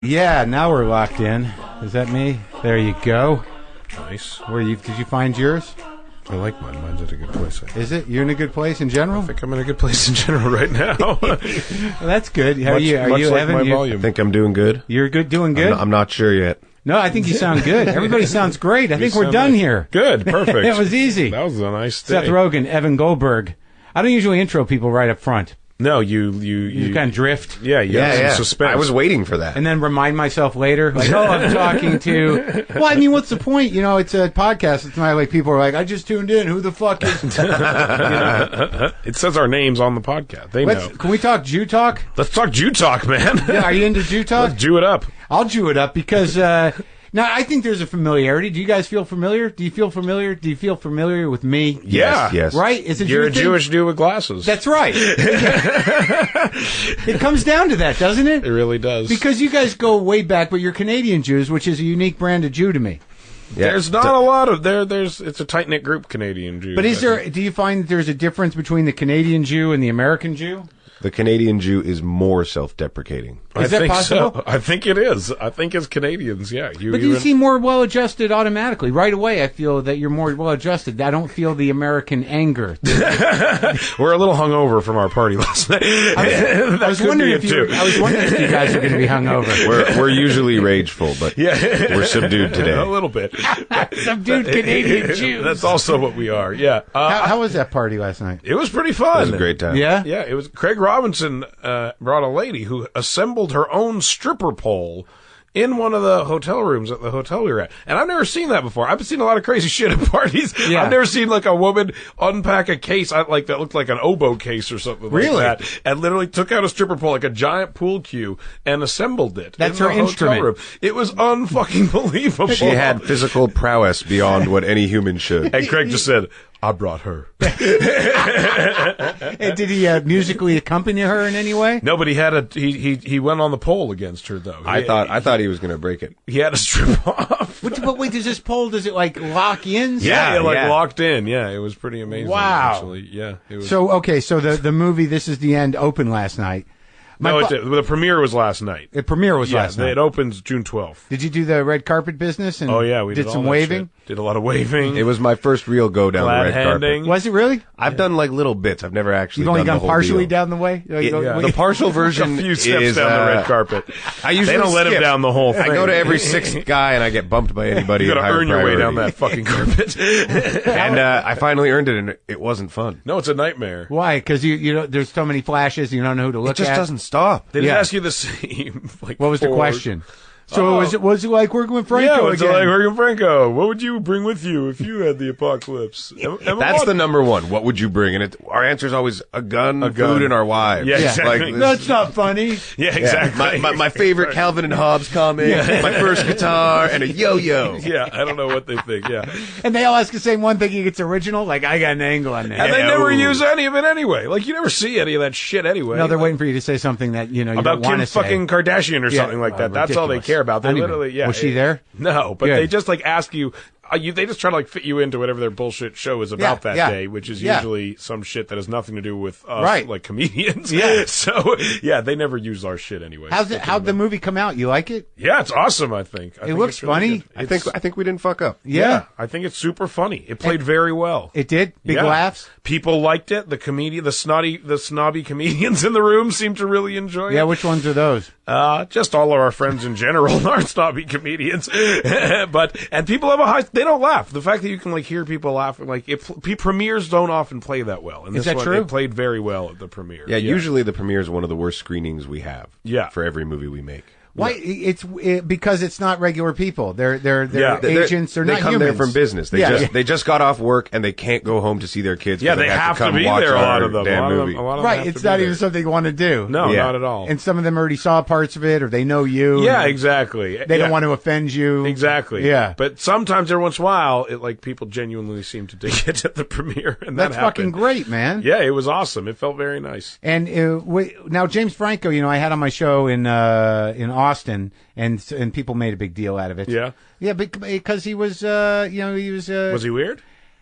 Yeah, now we're locked in. Is that me? There you go. Nice. Did you find yours? I like mine. Mine's at a good place. Is it? You're in a good place in general? I think I'm in a good place in general right now. Well, that's good. How are you? Are much you, like Evan? my volume. I think I'm doing good. You're good, doing good? I'm not sure yet. No, I think you sound good. Everybody sounds great. I think we're done here. Good. Perfect. It was easy. That was a nice day. Seth Rogen, Evan Goldberg. I don't usually intro people right up front. No, you kind of drift. Yeah, Yeah. Suspense. I was waiting for that. And then remind myself later, like, oh, I'm talking to... Well, I mean, what's the point? You know, it's a podcast. It's not like people are like, I just tuned in. Who the fuck is... You know? It says our names on the podcast. They know. Can we talk Jew talk? Let's talk Jew talk, man. Yeah, are you into Jew talk? Let's Jew it up. I'll Jew it up because... Now, I think there's a familiarity. Do you guys feel familiar? Do you feel familiar? Do you feel familiar with me? Yeah. Yes. Right? Is it You're your a thing? Jewish dude with glasses. That's right. It comes down to that, doesn't it? It really does. Because you guys go way back, but you're Canadian Jews, which is a unique brand of Jew to me. Yeah. There's not a lot of there's it's a tight knit group, Canadian Jews. But do you find that there's a difference between the Canadian Jew and the American Jew? The Canadian Jew is more self-deprecating. Is that possible? So. I think it is. I think as Canadians, yeah. But you seem more well-adjusted automatically. Right away, I feel that you're more well-adjusted. I don't feel the American anger. We're a little hungover from our party last night. I was wondering if you guys are going to be hungover. We're usually rageful, but we're subdued today. A little bit. Subdued Canadian Jews. That's also what we are, yeah. How was that party last night? It was pretty fun. It was a great time. Yeah? Yeah, it was. Craig Robinson brought a lady who assembled her own stripper pole in one of the hotel rooms at the hotel we were at. And I've never seen that before. I've seen a lot of crazy shit at parties. Yeah. I've never seen like a woman unpack a case like that looked like an oboe case or something Really? like that. And literally took out a stripper pole like a giant pool cue and assembled it. That's in her the hotel instrument. room. It was unfucking believable. She had physical prowess beyond what any human should. And Craig just said, I brought her. And did he musically accompany her in any way? No, but he went on the pole against her though. I thought he was going to break it. He had to strip off. But wait, does this pole, does it like lock in? Yeah, Yeah. locked in. Yeah, it was pretty amazing. Wow. Actually. Yeah. It was. So the movie This Is the End opened last night. The premiere was last night. The premiere was last night. It opens June 12th. Did you do the red carpet business? And Oh yeah, we did some all that waving. shit. Did a lot of waving. It was my first real go down the glad red handing. carpet. Was it really? I've done like little bits. I've never actually You've only done the gone whole partially deal. down the way. The partial version a few steps is down the red carpet. I usually They don't let him skip. down the whole thing. I go to every sixth guy and I get bumped by anybody. You got at to higher earn your way down priority. that fucking carpet. And I finally earned it, and it wasn't fun. No, it's a nightmare. Why? Because you know, there's so many flashes, you don't know who to look It just at. doesn't stop. They didn't Yeah. ask you the same. Like, What was the four- question? So was it like working with Franco Yeah, it's again? like Jorgen Franco. What would you bring with you if you had the apocalypse? That's the number one. What would you bring? And our answer is always a gun, gun. food, and our wives. Yeah, Yeah. exactly. Like, That's not funny. Yeah, yeah, exactly. my favorite Calvin and Hobbes comic, my first guitar, and a yo-yo. Yeah, I don't know what they think. Yeah, And they all ask the same one thing. It's original. Like, I got an angle on that. and they Yeah, never ooh. use any of it anyway. Like you never see any of that shit anyway. No, they're waiting for you to say something that you about don't want Kim to say. fucking Kardashian or Yeah, something like that. That's all they ridiculous. care about. They Anyway, literally, yeah. was she there? No, but Good. they just like ask you. They just try to like fit you into whatever their bullshit show is about that yeah. day, which is Yeah. usually some shit that has nothing to do with us, Right. like comedians. Yeah. So yeah, they never use our shit anyway. How'd the movie come out? You like it? Yeah, it's awesome. I think It looks it's really funny. good. I think we didn't fuck up. Yeah. I think it's super funny. It played very well. It did? Big Yeah. laughs? People liked it. The snobby comedians in the room seemed to really enjoy Yeah, it. which ones are those? Just all of our friends in general aren't snobby comedians, and people have a high. They don't laugh. The fact that you can like hear people laughing, like premieres don't often play that well. And Is this that one, true? It played very well at the premiere. Yeah, usually the premiere is one of the worst screenings we have. Yeah. For every movie we make. Why? Because it's not regular people. They're Yeah. agents. They're they not come humans. there from business. They just got off work and they can't go home to see their kids. Yeah, 'cause they have to come be watch there. A lot our of them. damn A lot of movie. them have Right. to It's be not there. even something you want to do. No, Yeah. not at all. And some of them already saw parts of it, or they know you. Yeah, and exactly. They don't want to offend you. Exactly. Yeah. But sometimes, every once in a while, people genuinely seem to dig it at the premiere, and That's that fucking happened. great, man. Yeah, it was awesome. It felt very nice. And now James Franco, I had on my show in Austin, and people made a big deal out of it. Yeah. Yeah, because he was, he was. Was he weird?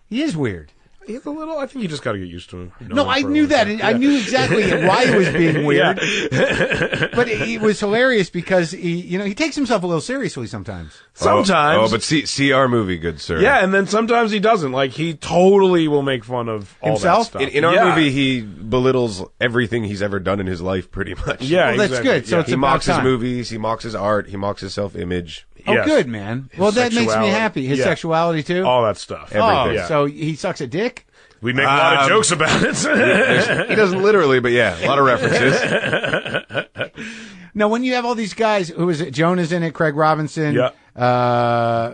He is weird. He's a little. I think you just got to get used to him. No, I knew that. I knew exactly why he was being weird. But it was hilarious because he takes himself a little seriously sometimes. Sometimes. But see our movie, good sir. Yeah, and then sometimes he doesn't. Like, he totally will make fun of all himself. That stuff. In our movie, he belittles everything he's ever done in his life, pretty much. Yeah, well, that's exactly. good. So Yeah. it's He mocks his time. movies, he mocks his art, he mocks his self-image. Oh, Yes. good, man. Well, that makes me sexuality. happy. His Yeah. sexuality, too? all that stuff. Everything. Yeah. So he sucks a dick? We make a lot of jokes about it. He doesn't literally, but yeah, a lot of references. Now, when you have all these guys, who is it? Jonah's in it, Craig Robinson, Yeah.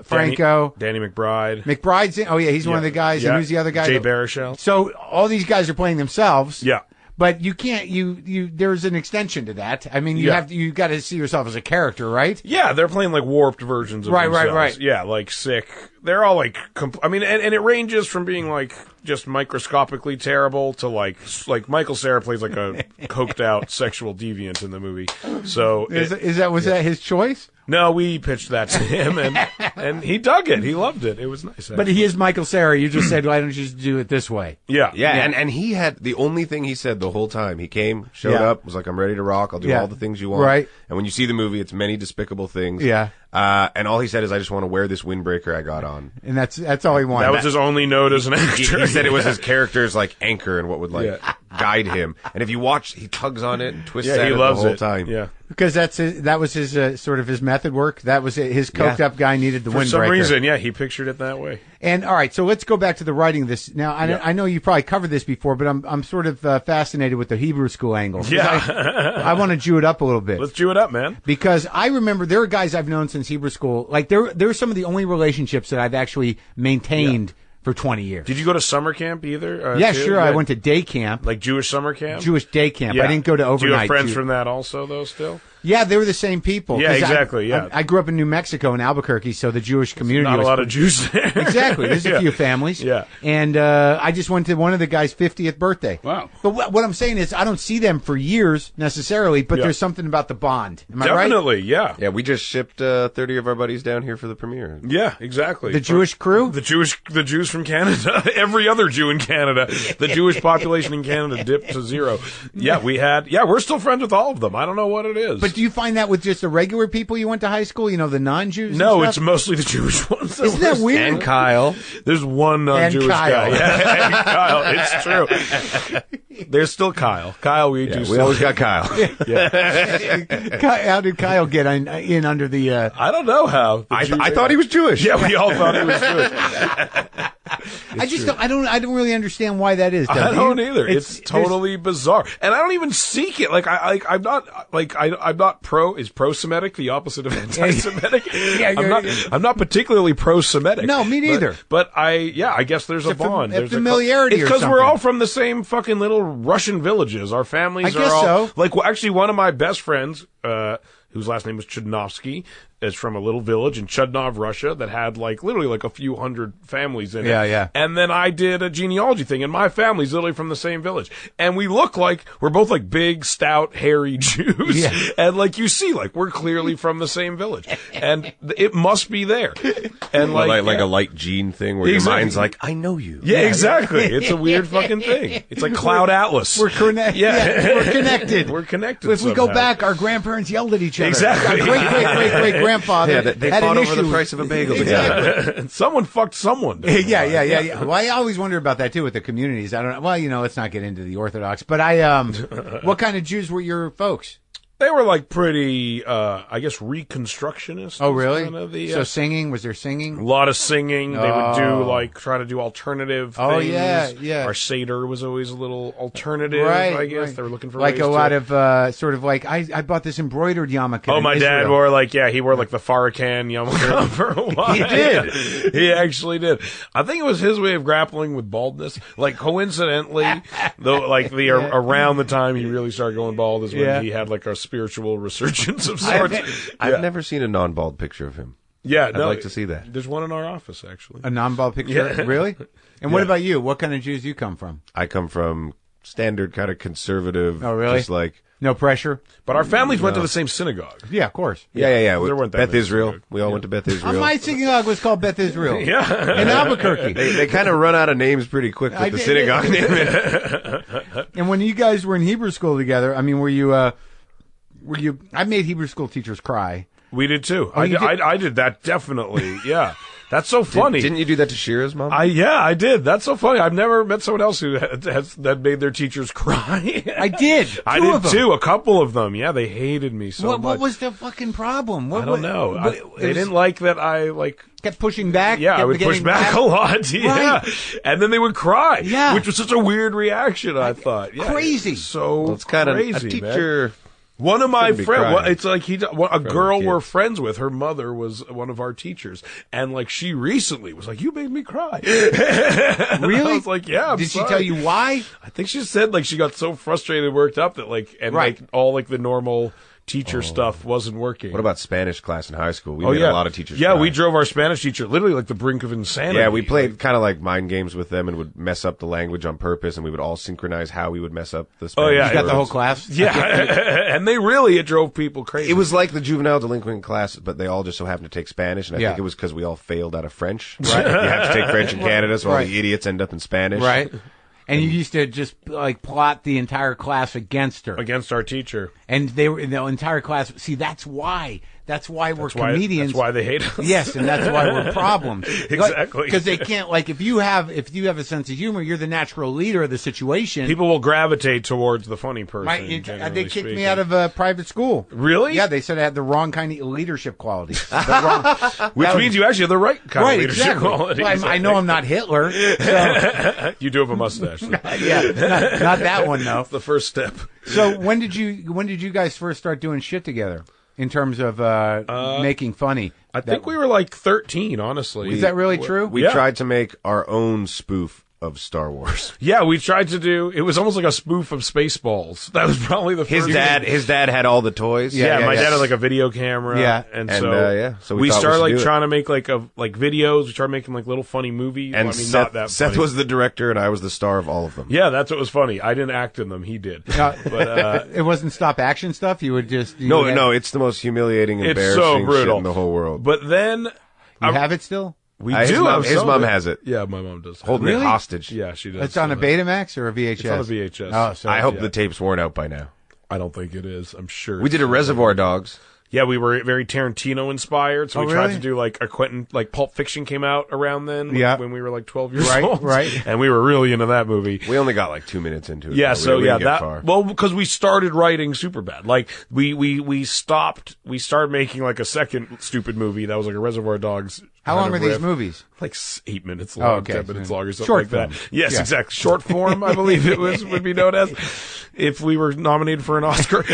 Franco. Danny McBride. McBride's in. Oh, yeah, he's one of the guys. Yeah. And who's the other guy? Jay Baruchel. So all these guys are playing themselves. Yeah. But you can't. There's an extension to that. I mean, you got to see yourself as a character, right? Yeah, they're playing like warped versions of themselves. Right. Yeah, like sick. They're all like, I mean, and it ranges from being like just microscopically terrible to like Michael Cera plays like a coked out sexual deviant in the movie. So Was that his choice? No, we pitched that to him, and he dug it. He loved it. It was nice. But he is Michael Cera. You just said, why don't you just do it this way? Yeah. And he had the only thing he said the whole time. He came, showed up, was like, I'm ready to rock. I'll do all the things you want. Right. And when you see the movie, it's many despicable things. Yeah. And all he said is, I just want to wear this windbreaker I got on. And that's all he wanted. That was his only note as an He actor. said it was his character's like anchor and what would guide him. And if you watch, he tugs on it and twists at he it loves the whole it. time. Yeah. Because that was his sort of his method work. That was his coked up guy needed the For windbreaker. some reason, yeah, he pictured it that way. And all right, so let's go back to the writing of this. Now, I know you probably covered this before, but I'm sort of fascinated with the Hebrew school angle. Yeah. I want to Jew it up a little bit. Let's Jew it up, man. Because I remember there are guys I've known since Hebrew school. Like they're some of the only relationships that I've actually maintained for 20 years. Did you go to summer camp either? Yeah, too? sure. I went to day camp. Like Jewish summer camp? Jewish day camp. Yeah. I didn't go to overnight. Do you have friends from that also, though, still? Yeah, they were the same people. Yeah, 'Cause exactly, yeah. I grew up in New Mexico in Albuquerque, so the Jewish community Not a was lot of Jews there. Exactly. There's a Yeah. few families. Yeah. And I just went to one of the guys' 50th birthday. Wow. But what I'm saying is I don't see them for years necessarily, but Yeah. there's something about the bond. Am I right? Definitely, yeah. Yeah, we just shipped 30 of our buddies down here for the premiere. Yeah, exactly. The Jewish crew? The Jews from Canada. Every other Jew in Canada. The Jewish population in Canada dipped to zero. Yeah, we're still friends with all of them. I don't know what it is. But do you find that with just the regular people you went to high school, the non-Jews? and no, stuff? it's mostly the Jewish ones. Isn't that weird? And Kyle. There's one non-Jewish And Kyle. guy. Yeah, and Kyle. It's true. There's still Kyle. Kyle, we always got Kyle. How did Kyle get in under the... I don't know how. I thought he was Jewish. Yeah, we all thought he was Jewish. I don't really understand why that is. I Doug. don't You- either. It's totally bizarre, and I don't even seek it. I'm not pro-Semitic, the opposite of anti-Semitic. I'm not particularly pro-Semitic. No, me neither. But I guess there's a It's a bond. There's familiarity It's or because we're something. all from the same fucking little Russian villages. Our families I are guess all so. like. Well, actually, one of my best friends, whose last name was Chudnovsky, is from a little village in Chudnov, Russia, that had literally a few hundred families in it. Yeah. And then I did a genealogy thing, and my family's literally from the same village. And we look like, we're both big, stout, hairy Jews. Yeah. And you see, we're clearly from the same village. And it must be there. And Like a light gene thing where Exactly. your mind's like, I know you. yeah, exactly. It's a weird fucking thing. It's like Cloud Atlas. We're connected. Yeah. We're connected. We're connected If we go somehow. back, our grandparents yelled at each other. Exactly. Our great-great-great-great-grandfather Yeah, they had fought an over the issue. price of a bagel together. And someone fucked someone. Yeah. Well, I always wonder about that too with the communities. I don't know. Well, let's not get into the Orthodox. But what kind of Jews were your folks? They were pretty, I guess, reconstructionist. Oh, really? Kind of the, So singing? Was there singing? a lot of singing. They would do Oh. try to do alternative Oh, things. yeah. Our Seder was always a little alternative. Right. I guess right. they were looking for like ways a to- lot of sort of I bought this embroidered yarmulke. Oh, in my dad Israel. wore he wore the Farrakhan yarmulke for a while. He did. He actually did. I think it was his way of grappling with baldness. Coincidentally, though, around the time he really started going bald is when Yeah. he had a spiritual resurgence of sorts. I've never seen a non-bald picture of him. Yeah, I'd like to see that. There's one in our office, actually. A non-bald picture? Yeah. Really? And what Yeah. about you? What kind of Jews do you come from? I come from standard kind of conservative. Oh, really? Just No pressure. But our families went to the same synagogue. Yeah, of course. Yeah. There weren't that Beth many Israel. synagogues. We all went to Beth Israel. My synagogue was called Beth Israel. Yeah. In Albuquerque. They kind of run out of names pretty quick with the synagogue name. And when you guys were in Hebrew school together, I mean, were you? I made Hebrew school teachers cry. We did too. Oh, I did that definitely. Yeah. That's so funny. Didn't you do that to Shira's mom? I did. That's so funny. I've never met someone else who that made their teachers cry. I did. I did too. A couple of them. Yeah, they hated me so much. What was the fucking problem? I don't know. They didn't like that I kept pushing back. Yeah, I would push back a lot. Yeah, Right. And then they would cry. Yeah, which was such a weird reaction. I thought. Yeah, crazy. So it's kind crazy, of a teacher. Man. One of my friends, it's like a girl we're kids. friends with, her mother was one of our teachers. And like she recently was like, you made me cry. Really? I was like, yeah, Did she tell you why? I think she said like she got so frustrated and worked up that like all like the normal teacher stuff wasn't working. What about Spanish class in high school? We made a lot of teachers Yeah, cry. we drove our Spanish teacher literally like the brink of insanity. Yeah, we played kind of like mind games with them and would mess up the language on purpose, and we would all synchronize how we would mess up the Spanish. Oh, yeah. You got the words. whole class? Yeah, and it drove people crazy. It was like the juvenile delinquent class, but they all just so happened to take Spanish, and I Yeah. think it was because we all failed out of French. Right? You have to take French in Canada, so all the idiots end up in Spanish. Right. And you used to just like plot the entire class against her. Against our teacher. And they were the entire class. See, that's why we're comedians. That's why they hate us. Yes, and that's why we're problems. Exactly. Because they can't, like, if you have a sense of humor, you're the natural leader of the situation. People will gravitate towards the funny person. Right? They generally kicked me speaking. out of private school. Really? Yeah, they said I had the wrong kind of leadership qualities. Which means you actually have the right kind of leadership exactly. qualities. Well, I know I'm not Hitler. So, You do have a mustache. yeah, not that one though. That's the first step. So when did you guys first start doing shit together in terms of making funny? I think we were like 13, honestly. Is that really true? We tried to make our own spoof of Star Wars. Yeah, we tried to do. It was almost like a spoof of Spaceballs. That was probably the His first. Dad had all the toys. Yeah, my dad had like a video camera. Yeah. and so so we we thought started we like should do trying to make like videos. We started making like little funny movies. And Well, I mean, Seth, not that Seth funny. was the director, and I was the star of all of them. Yeah, that's what was funny. I didn't act in them. He did. But it wasn't stop action stuff. You would just No, it's the most humiliating, it's embarrassing so brutal shit in the whole world. But then You have it still? we His do. mom- have his some mom of it. has it. Yeah, my mom does. Holding Really? it hostage. Yeah, she does. It's on a Betamax or a VHS? It's on a VHS. Oh, so I hope yeah. the tape's worn out by now. I don't think it is. I'm sure. We did a Reservoir Dogs. Yeah, we were very Tarantino inspired, so Oh, we tried really? to do like a Quentin, like Pulp Fiction came out around then, Yeah. when we were like 12 years Right, old, right. and we were really into that movie. We only got like 2 minutes into it. Yeah, though. so we yeah, didn't get far. well, because we started writing Superbad, like we started making like a second stupid movie that was like a Reservoir Dogs. How kind long of are these riff. movies? Like 8 minutes long, Oh, okay. 10 minutes long, or something Short like that. film. Yes, Yeah. exactly. Short form, I believe it would be known as, if we were nominated for an Oscar.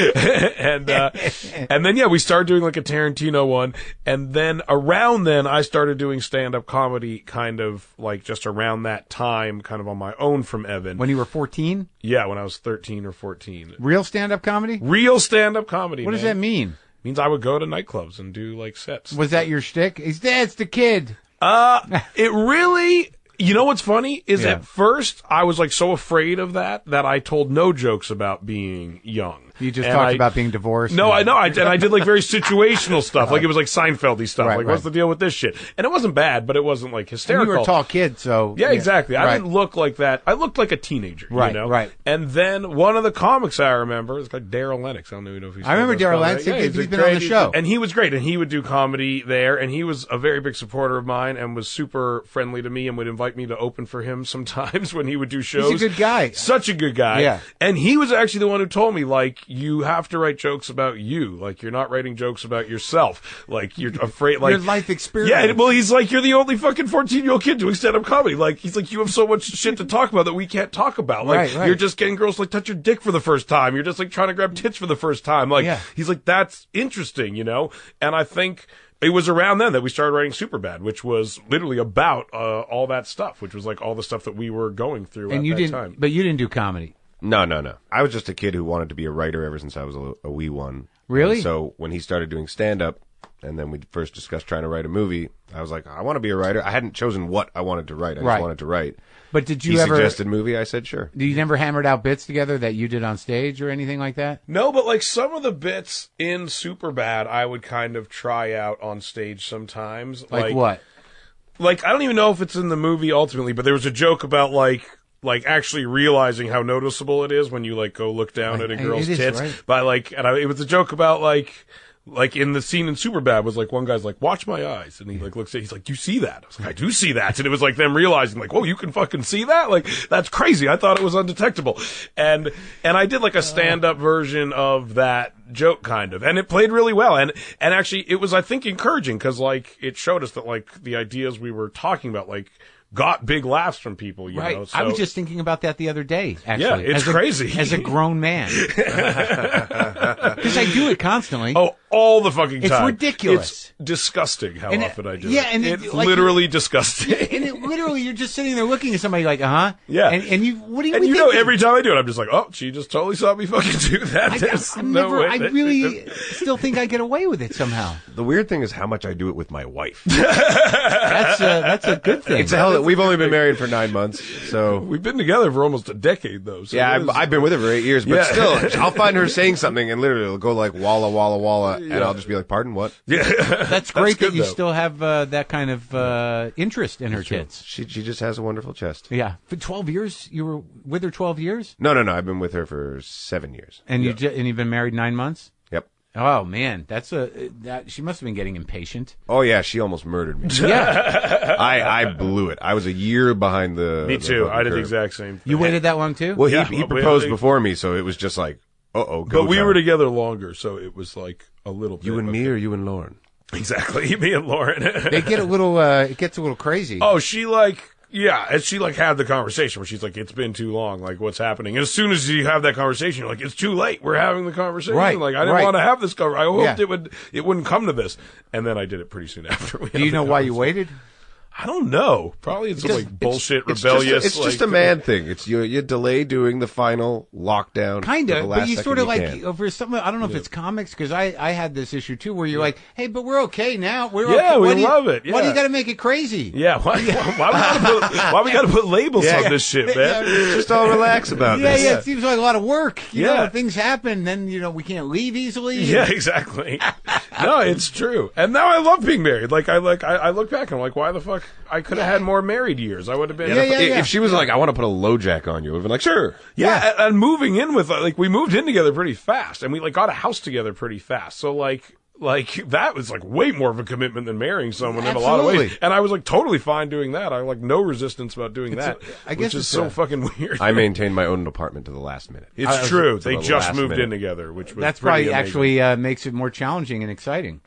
and then we started doing like a Tarantino one, and then around then I started doing stand-up comedy, kind of like just around that time, kind of on my own from Evan. When you were 14? Yeah, when I was 13 or 14. Real stand-up comedy? Real stand-up comedy. What does that mean? Means I would go to nightclubs and do like sets. Was that your shtick? It's the kid. It really, you know what's funny is Yeah. at first I was like so afraid of that I told no jokes about being young. You just And talked I- about being divorced. No, I know. And I did like very situational stuff. Like it was like Seinfeld-y stuff. Right, like, what's right. the deal with this shit? And it wasn't bad, but it wasn't like And hysterical. you were a tall kid, so... Yeah, exactly. I Right. didn't look like that. I looked like a teenager, Right, you know? right. And then one of the comics I remember is like Daryl Lennox. I don't even know if he's I remember still Daryl does Lennox. comedy. He's a been on the great- show. And he was great. And he would do comedy there. And he was a very big supporter of mine and was super friendly to me and would invite me to open for him sometimes when he would do shows. He's a good guy. Such a good guy. Yeah. And he was actually the one who told me, like, you have to write jokes about you. Like, you're not writing jokes about yourself. Like, you're afraid, like... Your life experience. Yeah, well, he's like, you're the only fucking 14-year-old kid doing stand-up comedy. Like, he's like, you have so much shit to talk about that we can't talk about. Like, Right. you're just getting girls to, like, touch your dick for the first time. You're just, like, trying to grab tits for the first time. Like, Yeah. he's like, that's interesting, you know? And I think... It was around then that we started writing Superbad, which was literally about all that stuff, which was like all the stuff that we were going through And at you that didn't, time. but you didn't do comedy. No. I was just a kid who wanted to be a writer ever since I was a wee one. Really? And so when he started doing stand-up, and then we first discussed trying to write a movie, I was like, I want to be a writer. I hadn't chosen what I wanted to write. I just wanted to write. But did you he ever... suggested movie, I said sure. You never hammered out bits together that you did on stage or anything like that? No, but like some of the bits in Superbad, I would kind of try out on stage sometimes. Like what? Like, I don't even know if it's in the movie ultimately, but there was a joke about like actually realizing how noticeable it is when you like go look down at a girl's tits. Right. By like, it was a joke about like in the scene in Superbad was like one guy's like, watch my eyes, and he like looks at, he's like, do you see that? I was like, I do see that, and it was like them realizing like, whoa, you can fucking see that? Like, that's crazy. I thought it was undetectable, and I did like a stand up version of that joke kind of, and it played really well, and actually it was, I think, encouraging because like it showed us that like the ideas we were talking about like got big laughs from people, you know. So, I was just thinking about that the other day, actually. Yeah, it's crazy. As a grown man. Because I do it constantly. Oh, all the fucking time. It's ridiculous. It's disgusting how often I do it. Yeah, and it's like, literally disgusting. And it literally, you're just sitting there looking at somebody like, Yeah. And you, what do you And you think? know, every time I do it, I'm just like, oh, she just totally saw me fucking do that. I really still think I get away with it somehow. The weird thing is how much I do it with my wife. That's a good thing. It's a hell that we've only been married for 9 months, so we've been together for almost a decade, though. So yeah, I've been with her for 8 years, but still, I'll find her saying something, and literally it'll go like walla walla walla, and I'll just be like, "Pardon, what?" Yeah, that's great that you still have that kind of interest in her tits. She just has a wonderful chest. Yeah, for 12 years, you were with her 12 years. No, I've been with her for 7 years. And you've been married 9 months. Yep. Oh man, she must have been getting impatient. Oh yeah, she almost murdered me. Yeah, I blew it. I was a year behind the. Me too. The I did curve. the exact same thing. You waited that long too? Well, he proposed before me, so it was just like, go. But we were together longer, so it was like a little bit. You and me, or you and Lauren? Exactly, me and Lauren. They get a little. It gets a little crazy. Oh, she like. Yeah, and she like had the conversation where she's like, "It's been too long. Like, what's happening?" And as soon as you have that conversation, you're like, "It's too late. We're having the conversation." Right, like, I didn't want to have this conversation. I hoped it wouldn't come to this. And then I did it pretty soon after. Do you know why you waited? I don't know. Probably it's like bullshit, rebellious. It's just a man thing. It's you delay doing the final lockdown. Kind of, but you sort of like over something. I don't know if it's comics because I had this issue too, where you're like, hey, but we're okay now. We're okay. We love it. Yeah. Why do you got to make it crazy? Yeah, why we got to put labels on this shit, man? Just all relax about this. Yeah, it seems like a lot of work. You know, things happen, then we can't leave easily. Yeah, exactly. No, it's true. And now I love being married. Like I look back and I'm like, why the fuck? I could have had more married years. I would have been. If she was like, I want to put a low jack on you, I would have been like, sure. Yeah, and moving in with we moved in together pretty fast, and we like got a house together pretty fast. So like that was like way more of a commitment than marrying someone in a lot of ways. And I was like totally fine doing that. I like no resistance about doing that. I guess it's so fucking weird. I maintained my own apartment to the last minute. It's true. They just moved in together, which was that's probably actually makes it more challenging and exciting.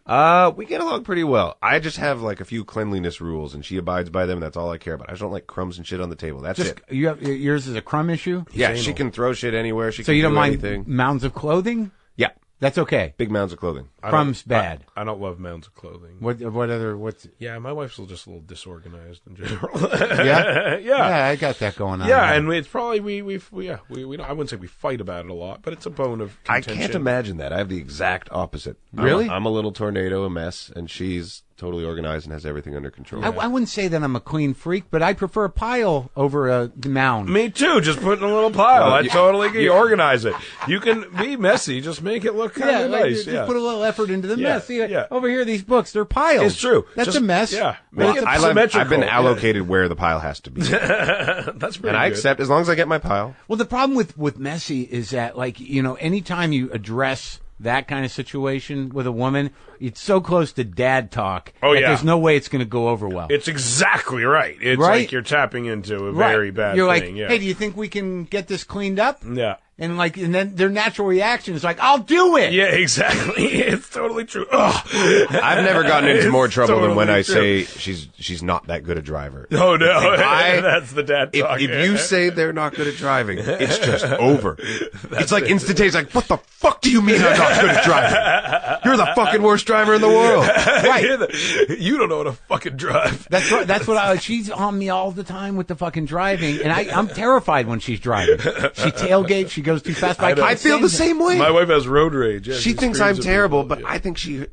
We get along pretty well. I just have like a few cleanliness rules, and she abides by them. And that's all I care about. I just don't like crumbs and shit on the table. That's it. Yours is a crumb issue? Yeah, she can throw shit anywhere. So you don't mind mounds of clothing? Yeah. That's okay. Big mounds of clothing. Crumbs bad. I don't love mounds of clothing. What's? Yeah, my wife's just a little disorganized in general. Yeah, I got that going on. Yeah, and it's probably we I wouldn't say we fight about it a lot, but it's a bone of contention. I can't imagine that. I have the exact opposite. Really? I'm a little tornado, a mess, and she's totally organized and has everything under control. I wouldn't say that I'm a clean freak, but I prefer a pile over a mound. Me too. Just put in a little pile. I totally agree. Organize it. You can be messy. Just make it look kind of nice. Just put a little effort into the mess. See, over here, these books, they're piles. It's true. That's a mess. Yeah. Make it symmetrical. I've been allocated where the pile has to be. That's pretty And I accept as long as I get my pile. Well, the problem with messy is that, like, anytime you address that kind of situation with a woman, it's so close to dad talk that there's no way it's going to go over well. It's exactly right. It's like you're tapping into a very bad you're thing. Like, hey, do you think we can get this cleaned up? Yeah. And then their natural reaction is like, I'll do it. Yeah, exactly. It's totally true. Ugh. I've never gotten into more trouble than when I say she's not that good a driver. Oh, no. That's the dad talk. If you say they're not good at driving, it's just over. It's like instantaneous. Like, what the fuck do you mean I'm not good at driving? You're the fucking worst driver in the world. Right. You don't know how to fucking drive. That's right. That's what she's on me all the time with the fucking driving. And I'm terrified when she's driving. She tailgates. She goes too fast. But I feel the same way. My wife has road rage. Yeah, she thinks I'm terrible, but I think she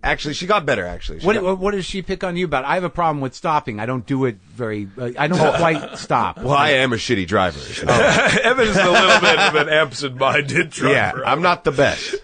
got better. Actually, what does she pick on you about? I have a problem with stopping. I don't do it very. I don't quite stop. Well, I am a shitty driver. So. Evan's a little bit of an absent-minded driver. Yeah, I'm not the best.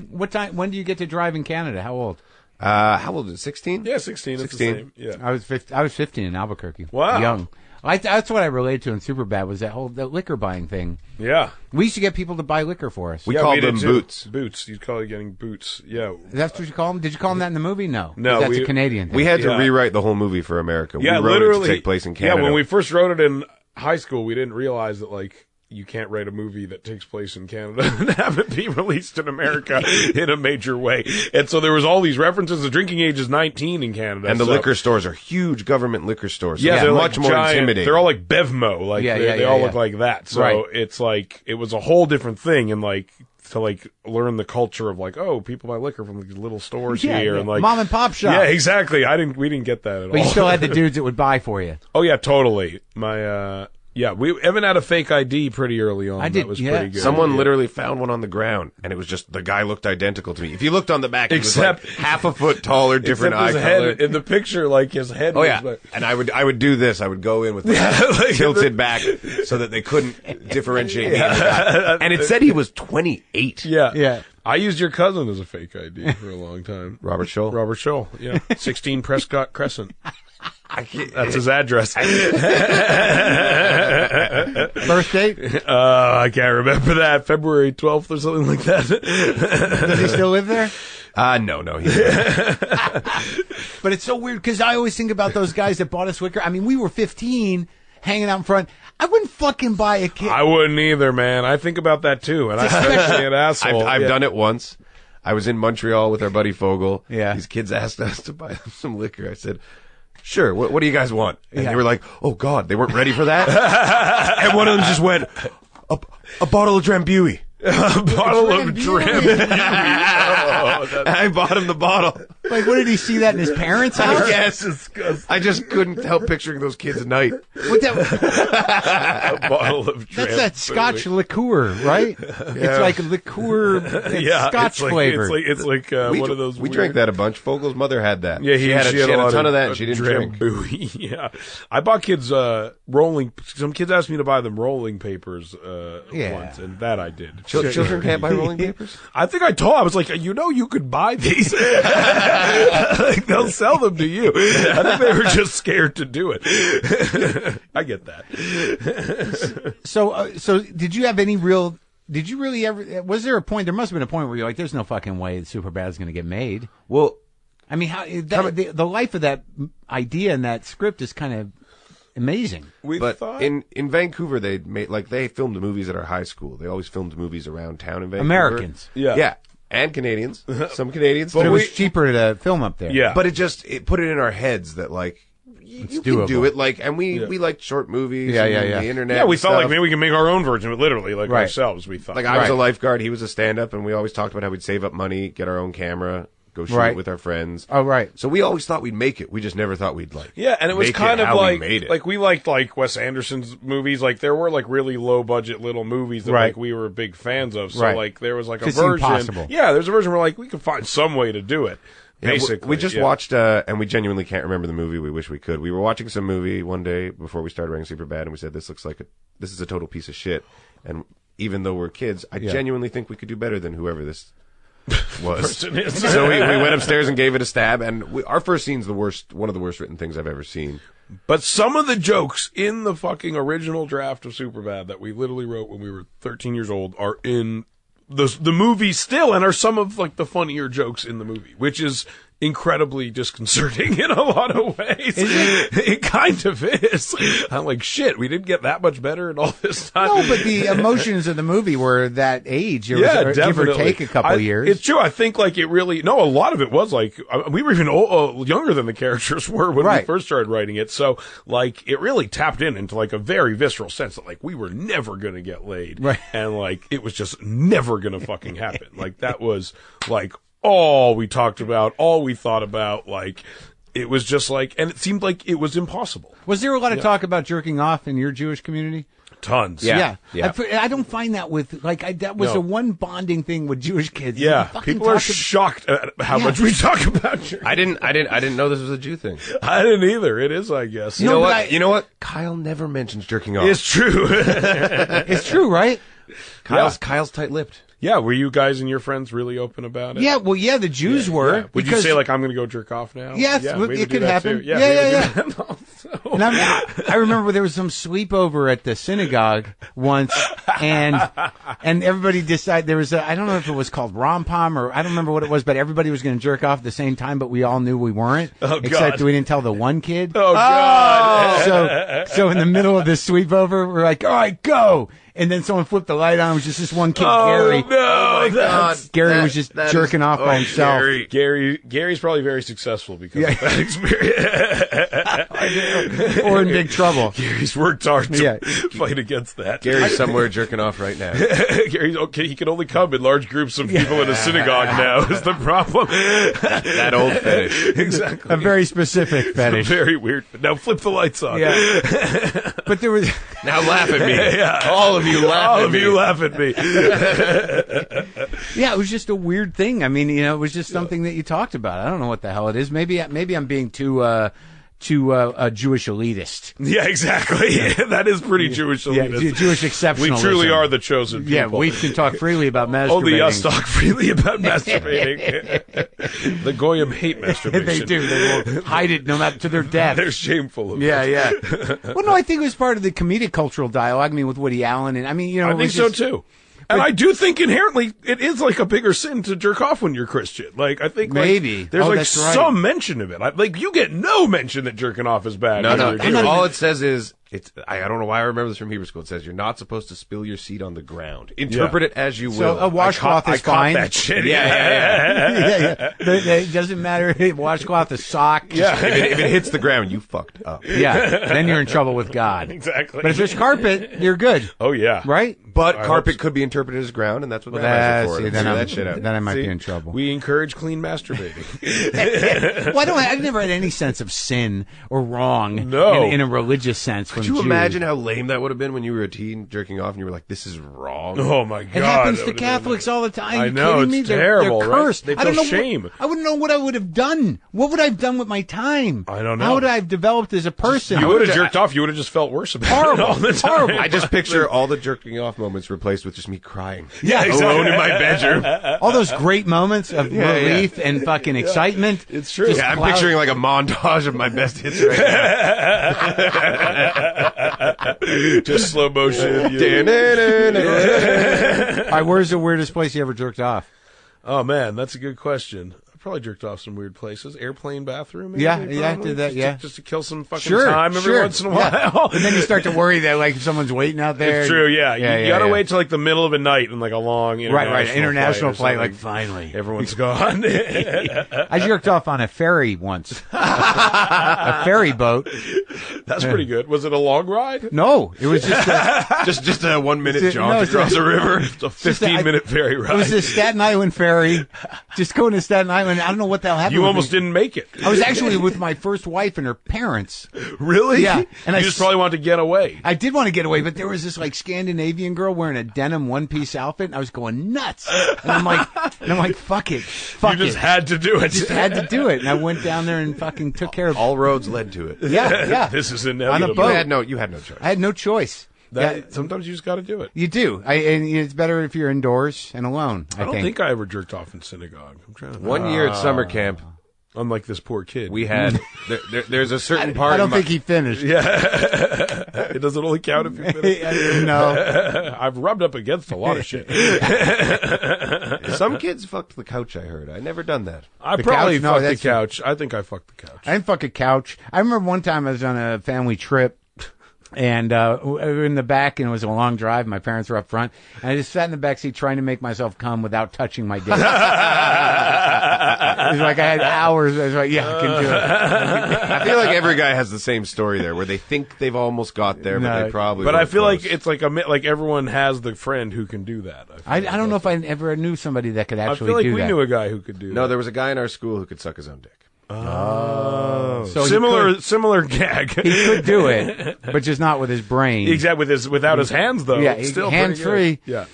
What time? When do you get to drive in Canada? How old? How old is it? 16? Yeah, 16. 16. It's the same. Yeah. I was 15 in Albuquerque. Wow. Young. That's what I related to in Superbad was that liquor buying thing. Yeah. We used to get people to buy liquor for us. We called them boots. Boots. You'd call it getting boots. Yeah. That's what you call them? Did you call them that in the movie? No. No. That's a Canadian thing. We had to rewrite the whole movie for America. Yeah, we wrote literally. it to take place in Canada. Yeah, when we first wrote it in high school, we didn't realize that, like, you can't write a movie that takes place in Canada and have it be released in America in a major way. And so there was all these references. The drinking age is 19 in Canada. And the liquor stores are huge government liquor stores. So yeah, they're much like more giant, intimidating. They're all like Bevmo. Like they all look like that. So it's like, it was a whole different thing. And like, to like learn the culture of like, oh, people buy liquor from these little stores here and like mom and pop shop. Yeah, exactly. We didn't get that at all. But you still had the dudes that would buy for you. Oh yeah, totally. Evan had a fake ID pretty early on. That was pretty good. Someone literally found one on the ground, and it was just the guy looked identical to me. If you looked on the back, he was like half a foot taller, different eye color. In the picture, like his head. Oh yeah, and I would do this. I would go in with the head tilted back so that they couldn't differentiate me. And it said he was 28. Yeah. I used your cousin as a fake ID for a long time. Robert Scholl. Yeah, 16 Prescott Crescent. That's his address. Birth date? I can't remember that. February 12th or something like that. Does he still live there? No. But it's so weird because I always think about those guys that bought us liquor. I mean, we were 15 hanging out in front. I wouldn't fucking buy a kid. I wouldn't either, man. I think about that too. And I'm especially an asshole. I've done it once. I was in Montreal with our buddy Fogel. Yeah. These kids asked us to buy them some liquor. I said, sure, what do you guys want? And they were like, oh, God, they weren't ready for that? And one of them just went, a bottle of Drambuie. A bottle of Drambuie. I bought him the bottle. Like, what did he see that in his parents' house? Yes. I just couldn't help picturing those kids at night. What that? A bottle of Drambuie. That's that Scotch liqueur, right? Yeah. It's like liqueur. It's Scotch flavor. It's like one of those. We drank that a bunch. Fogel's mother had that. Yeah, she had a ton of that, and she didn't drink. Yeah, I bought kids rolling. Some kids asked me to buy them rolling papers once, and that I did. Children can't buy rolling papers? I think I was like, you could buy these. Like, they'll sell them to you. I think they were just scared to do it. I get that. So did you have any real? Did you really ever? Was there a point? There must have been a point where you're like, "There's no fucking way Superbad's going to get made." Well, I mean, the life of that idea and that script is kind of amazing. In Vancouver, they filmed movies at our high school. They always filmed movies around town in Vancouver. Americans, yeah, and Canadians. Some Canadians, but it was cheaper to film up there. Yeah, but it put it in our heads that like. You can do it, like, and we liked short movies, the internet. Yeah, we thought like maybe we can make our own version of it, literally, like ourselves. We thought, like, I was a lifeguard, he was a stand-up, and we always talked about how we'd save up money, get our own camera, go shoot it with our friends. Oh, right. So we always thought we'd make it. We just never thought we'd and it was kind of like we liked like Wes Anderson's movies. Like there were like really low budget little movies that like we were big fans of. So like there was like a version. Impossible. Yeah, there's a version where like we could find some way to do it. Basically, we just watched, and we genuinely can't remember the movie. We wish we could. We were watching some movie one day before we started writing Superbad, and we said, this is a total piece of shit. And even though we're kids, I genuinely think we could do better than whoever this was. So we went upstairs and gave it a stab, and our first scene's one of the worst written things I've ever seen. But some of the jokes in the fucking original draft of Superbad that we literally wrote when we were 13 years old are in the movie still, and are some of like the funnier jokes in the movie, which is incredibly disconcerting in a lot of ways. It kind of is. I'm like, shit, we didn't get that much better in all this time. No, but the emotions of the movie were that age. It was, give or take a couple years. It's true. I think like a lot of it was like, we were even younger than the characters were when we first started writing it. So like, it really tapped into like a very visceral sense that like, we were never going to get laid. Right. And like, it was just never going to fucking happen. Like that was like, all we talked about, all we thought about, like, it was just like, and it seemed like it was impossible. Was there a lot of talk about jerking off in your Jewish community? Tons. Yeah. Yeah. I don't find that with, that was the one bonding thing with Jewish kids. Yeah. People are shocked at how much we talk about jerking. I didn't know this was a Jew thing. I didn't either. It is, I guess. You know what? You know what? Kyle never mentions jerking off. It's true. It's true, right? Kyle's tight-lipped. Yeah, were you guys and your friends really open about it? Yeah, well, the Jews were. Yeah. Would you say, I'm going to go jerk off now? Yes, it could happen. Too. Yeah. And I remember there was some sleepover at the synagogue once, and everybody decided there was I don't know if it was called rom-pom or I don't remember what it was, but everybody was going to jerk off at the same time, but we all knew we weren't. Oh, except we didn't tell the one kid. Oh, God. So in the middle of the sleepover, we're like, all right, go. And then someone flipped the light on. It was just this one kid, Gary. No, oh my God. Gary was just jerking off by himself. Gary's probably very successful because of that experience. Or in big trouble. Gary's worked hard to fight against that. Gary's somewhere jerking off right now. Gary's okay. He can only come in large groups of people in a synagogue now is the problem. That old fetish. Exactly. A very specific fetish. Very weird. Now flip the lights on. Yeah. But there was... Now laugh at me. Yeah. All of you laugh at me. Yeah, it was just a weird thing. I mean, it was just something that you talked about. I don't know what the hell it is. Maybe I'm being too a Jewish elitist. Yeah, exactly. That is pretty Jewish elitist. Yeah, Jewish exceptionalism. We truly are the chosen people. Yeah, we can talk freely about masturbating. Only us talk freely about masturbating. The Goyim hate masturbation. They do. They will hide it no matter to their death. They're shameful of it. Yeah. Well, no, I think it was part of the comedic cultural dialogue. I mean, with Woody Allen, and I mean, I think so too. And I do think inherently it is like a bigger sin to jerk off when you're Christian. I think maybe there's some mention of it. You get no mention that jerking off is bad. No. All it says is I don't know why I remember this from Hebrew school. It says you're not supposed to spill your seed on the ground. Interpret it as you will. So a washcloth is fine. That shit. Yeah. It doesn't matter. Washcloth, a sock. Yeah. If it hits the ground, you fucked up. Yeah. Then you're in trouble with God. Exactly. But if there's carpet, you're good. Oh yeah. Right. But carpet could be interpreted as ground, and that's what rabbis are for. Then that shit out. Then I might be in trouble. We encourage clean masturbating. Well, I've never had any sense of sin or wrong in a religious sense. Could you imagine how lame that would have been when you were a teen jerking off and you were like, this is wrong? Oh, my God. It happens to Catholics all the time. I know, it's terrible, they're cursed. Right? They feel shame. I wouldn't know what I would have done. What would I have done with my time? I don't know. How would I have developed as a person? You would have jerked off. You would have just felt worse about it all the time. Horrible. I just picture all the jerking off moments replaced with just me crying. Yeah, exactly. Alone in my bedroom. All those great moments of relief and fucking excitement. It's true. Yeah, I'm picturing like a montage of my best hits right now. Just slow motion. All right, where's the weirdest place you ever jerked off? Oh, man, that's a good question. I probably jerked off some weird places. Airplane bathroom, maybe? Yeah, I did that, Just to kill some fucking time every once in a while. Yeah. And then you start to worry that, if someo's waiting out there. It's true, yeah. You gotta wait till, the middle of a night and, a long international flight, finally. Everyone's gone. I jerked off on a ferry once. A ferry boat. That's pretty good. Was it a long ride? No, it was just just a 1 minute jaunt across a river. It's a 15-minute ferry ride. It was a Staten Island ferry. Just going to Staten Island. I don't know what the hell happened. You almost didn't make it. I was actually with my first wife and her parents. Really? Yeah. And you just probably wanted to get away. I did want to get away, but there was this Scandinavian girl wearing a denim one-piece outfit, and I was going nuts. And I'm like, fuck it. You just had to do it. I just had to do it. And I went down there and fucking took care of it. All roads led to it. Yeah. This is inevitable. On a boat. You had no choice. I had no choice. Sometimes you just got to do it. You do. And it's better if you're indoors and alone, I don't think I ever jerked off in synagogue. I'm trying to think. 1 year at summer camp, unlike this poor kid, we had there's a certain part. I don't think he finished. Yeah, it doesn't only count if you finish. No, I've rubbed up against a lot of shit. Some kids fucked the couch. I heard. I never done that. I probably fucked the couch. I think I fucked the couch. I didn't fuck a couch. I remember one time I was on a family trip. And we were in the back, and it was a long drive. My parents were up front, and I just sat in the back seat trying to make myself come without touching my dick. It was like I had hours. I was like, yeah, I can do it. I feel like every guy has the same story there, where they think they've almost got there, but they probably. But I feel like it's like everyone has the friend who can do that. I don't know if I ever knew somebody that could actually do that. I feel like we knew a guy who could do that. No, there was a guy in our school who could suck his own dick. Oh, So similar gag. he could do it, but just not with his brain. Exactly, without his hands though. Yeah, Still hands free. Yeah.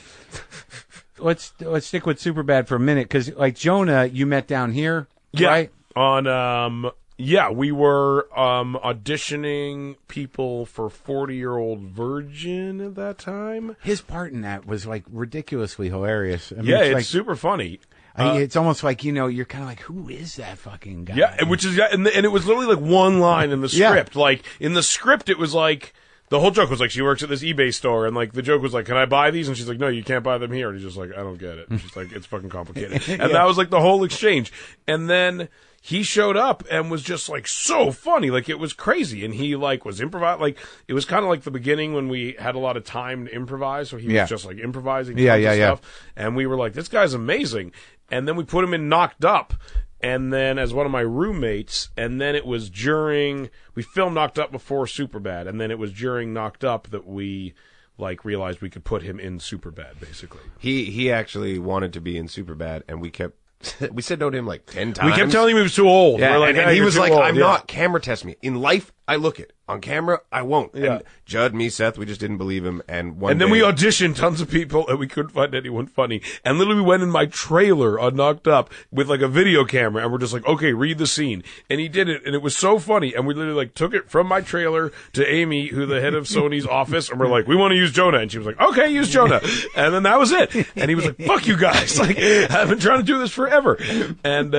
Let's stick with Superbad for a minute, because like Jonah, you met down here, right? We were auditioning people for 40-Year-Old Virgin at that time. His part in that was like ridiculously hilarious. I mean, It's like, super funny. it's almost like, you're kind of like, who is that fucking guy? Yeah, and it was literally like one line in the script. Like in the script, it was like the whole joke was like she works at this eBay store, and like the joke was like, "Can I buy these?" And she's like, "No, you can't buy them here." And he's just like, "I don't get it." And she's like, "It's fucking complicated." And that was like the whole exchange. And then he showed up and was just like so funny, like it was crazy. And he like was improvising, like it was kind of like the beginning when we had a lot of time to improvise. So he was just like improvising, stuff. And we were like, "This guy's amazing." And then we put him in Knocked Up. And then as one of my roommates, and then it was we filmed Knocked Up before Superbad, and then it was during Knocked Up that we like realized we could put him in Superbad, basically. He actually wanted to be in Superbad, and we said no to him like 10 times. We kept telling him he was too old. Yeah, we're like, and he was like, old. "I'm not. Camera test me. In life, I look it. On camera, I won't." Yeah. And Judd, me, Seth, we just didn't believe him. And then we auditioned tons of people, and we couldn't find anyone funny. And literally, we went in my trailer on Knocked Up with like a video camera, and we're just like, "Okay, read the scene." And he did it, and it was so funny. And we literally like took it from my trailer to Amy, who the head of Sony's office, and we're like, "We want to use Jonah," and she was like, "Okay, use Jonah." And then that was it. And he was like, "Fuck you guys! Like, I've been trying to do this forever." And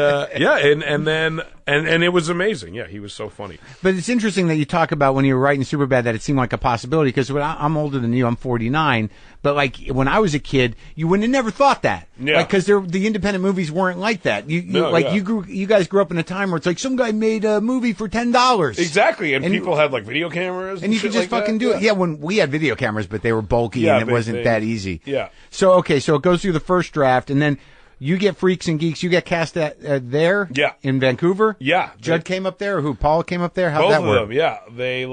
and it was amazing. Yeah, he was so funny. But it's interesting that you talk about when you were writing Superbad that it seemed like a possibility, because I'm older than you, I'm 49, but like when I was a kid, you wouldn't have never thought that. Yeah. Like, because the independent movies weren't like that. You guys grew up in a time where it's like some guy made a movie for $10. Exactly, and people had like video cameras, and you could just like fucking do it. Yeah, when we had video cameras, but they were bulky and it wasn't that easy. Yeah. So it goes through the first draft, and then you get Freaks and Geeks. You get cast there? Yeah. In Vancouver? Yeah. Judd came up there, or who? Paul came up there? How'd that work? Both of them, yeah. They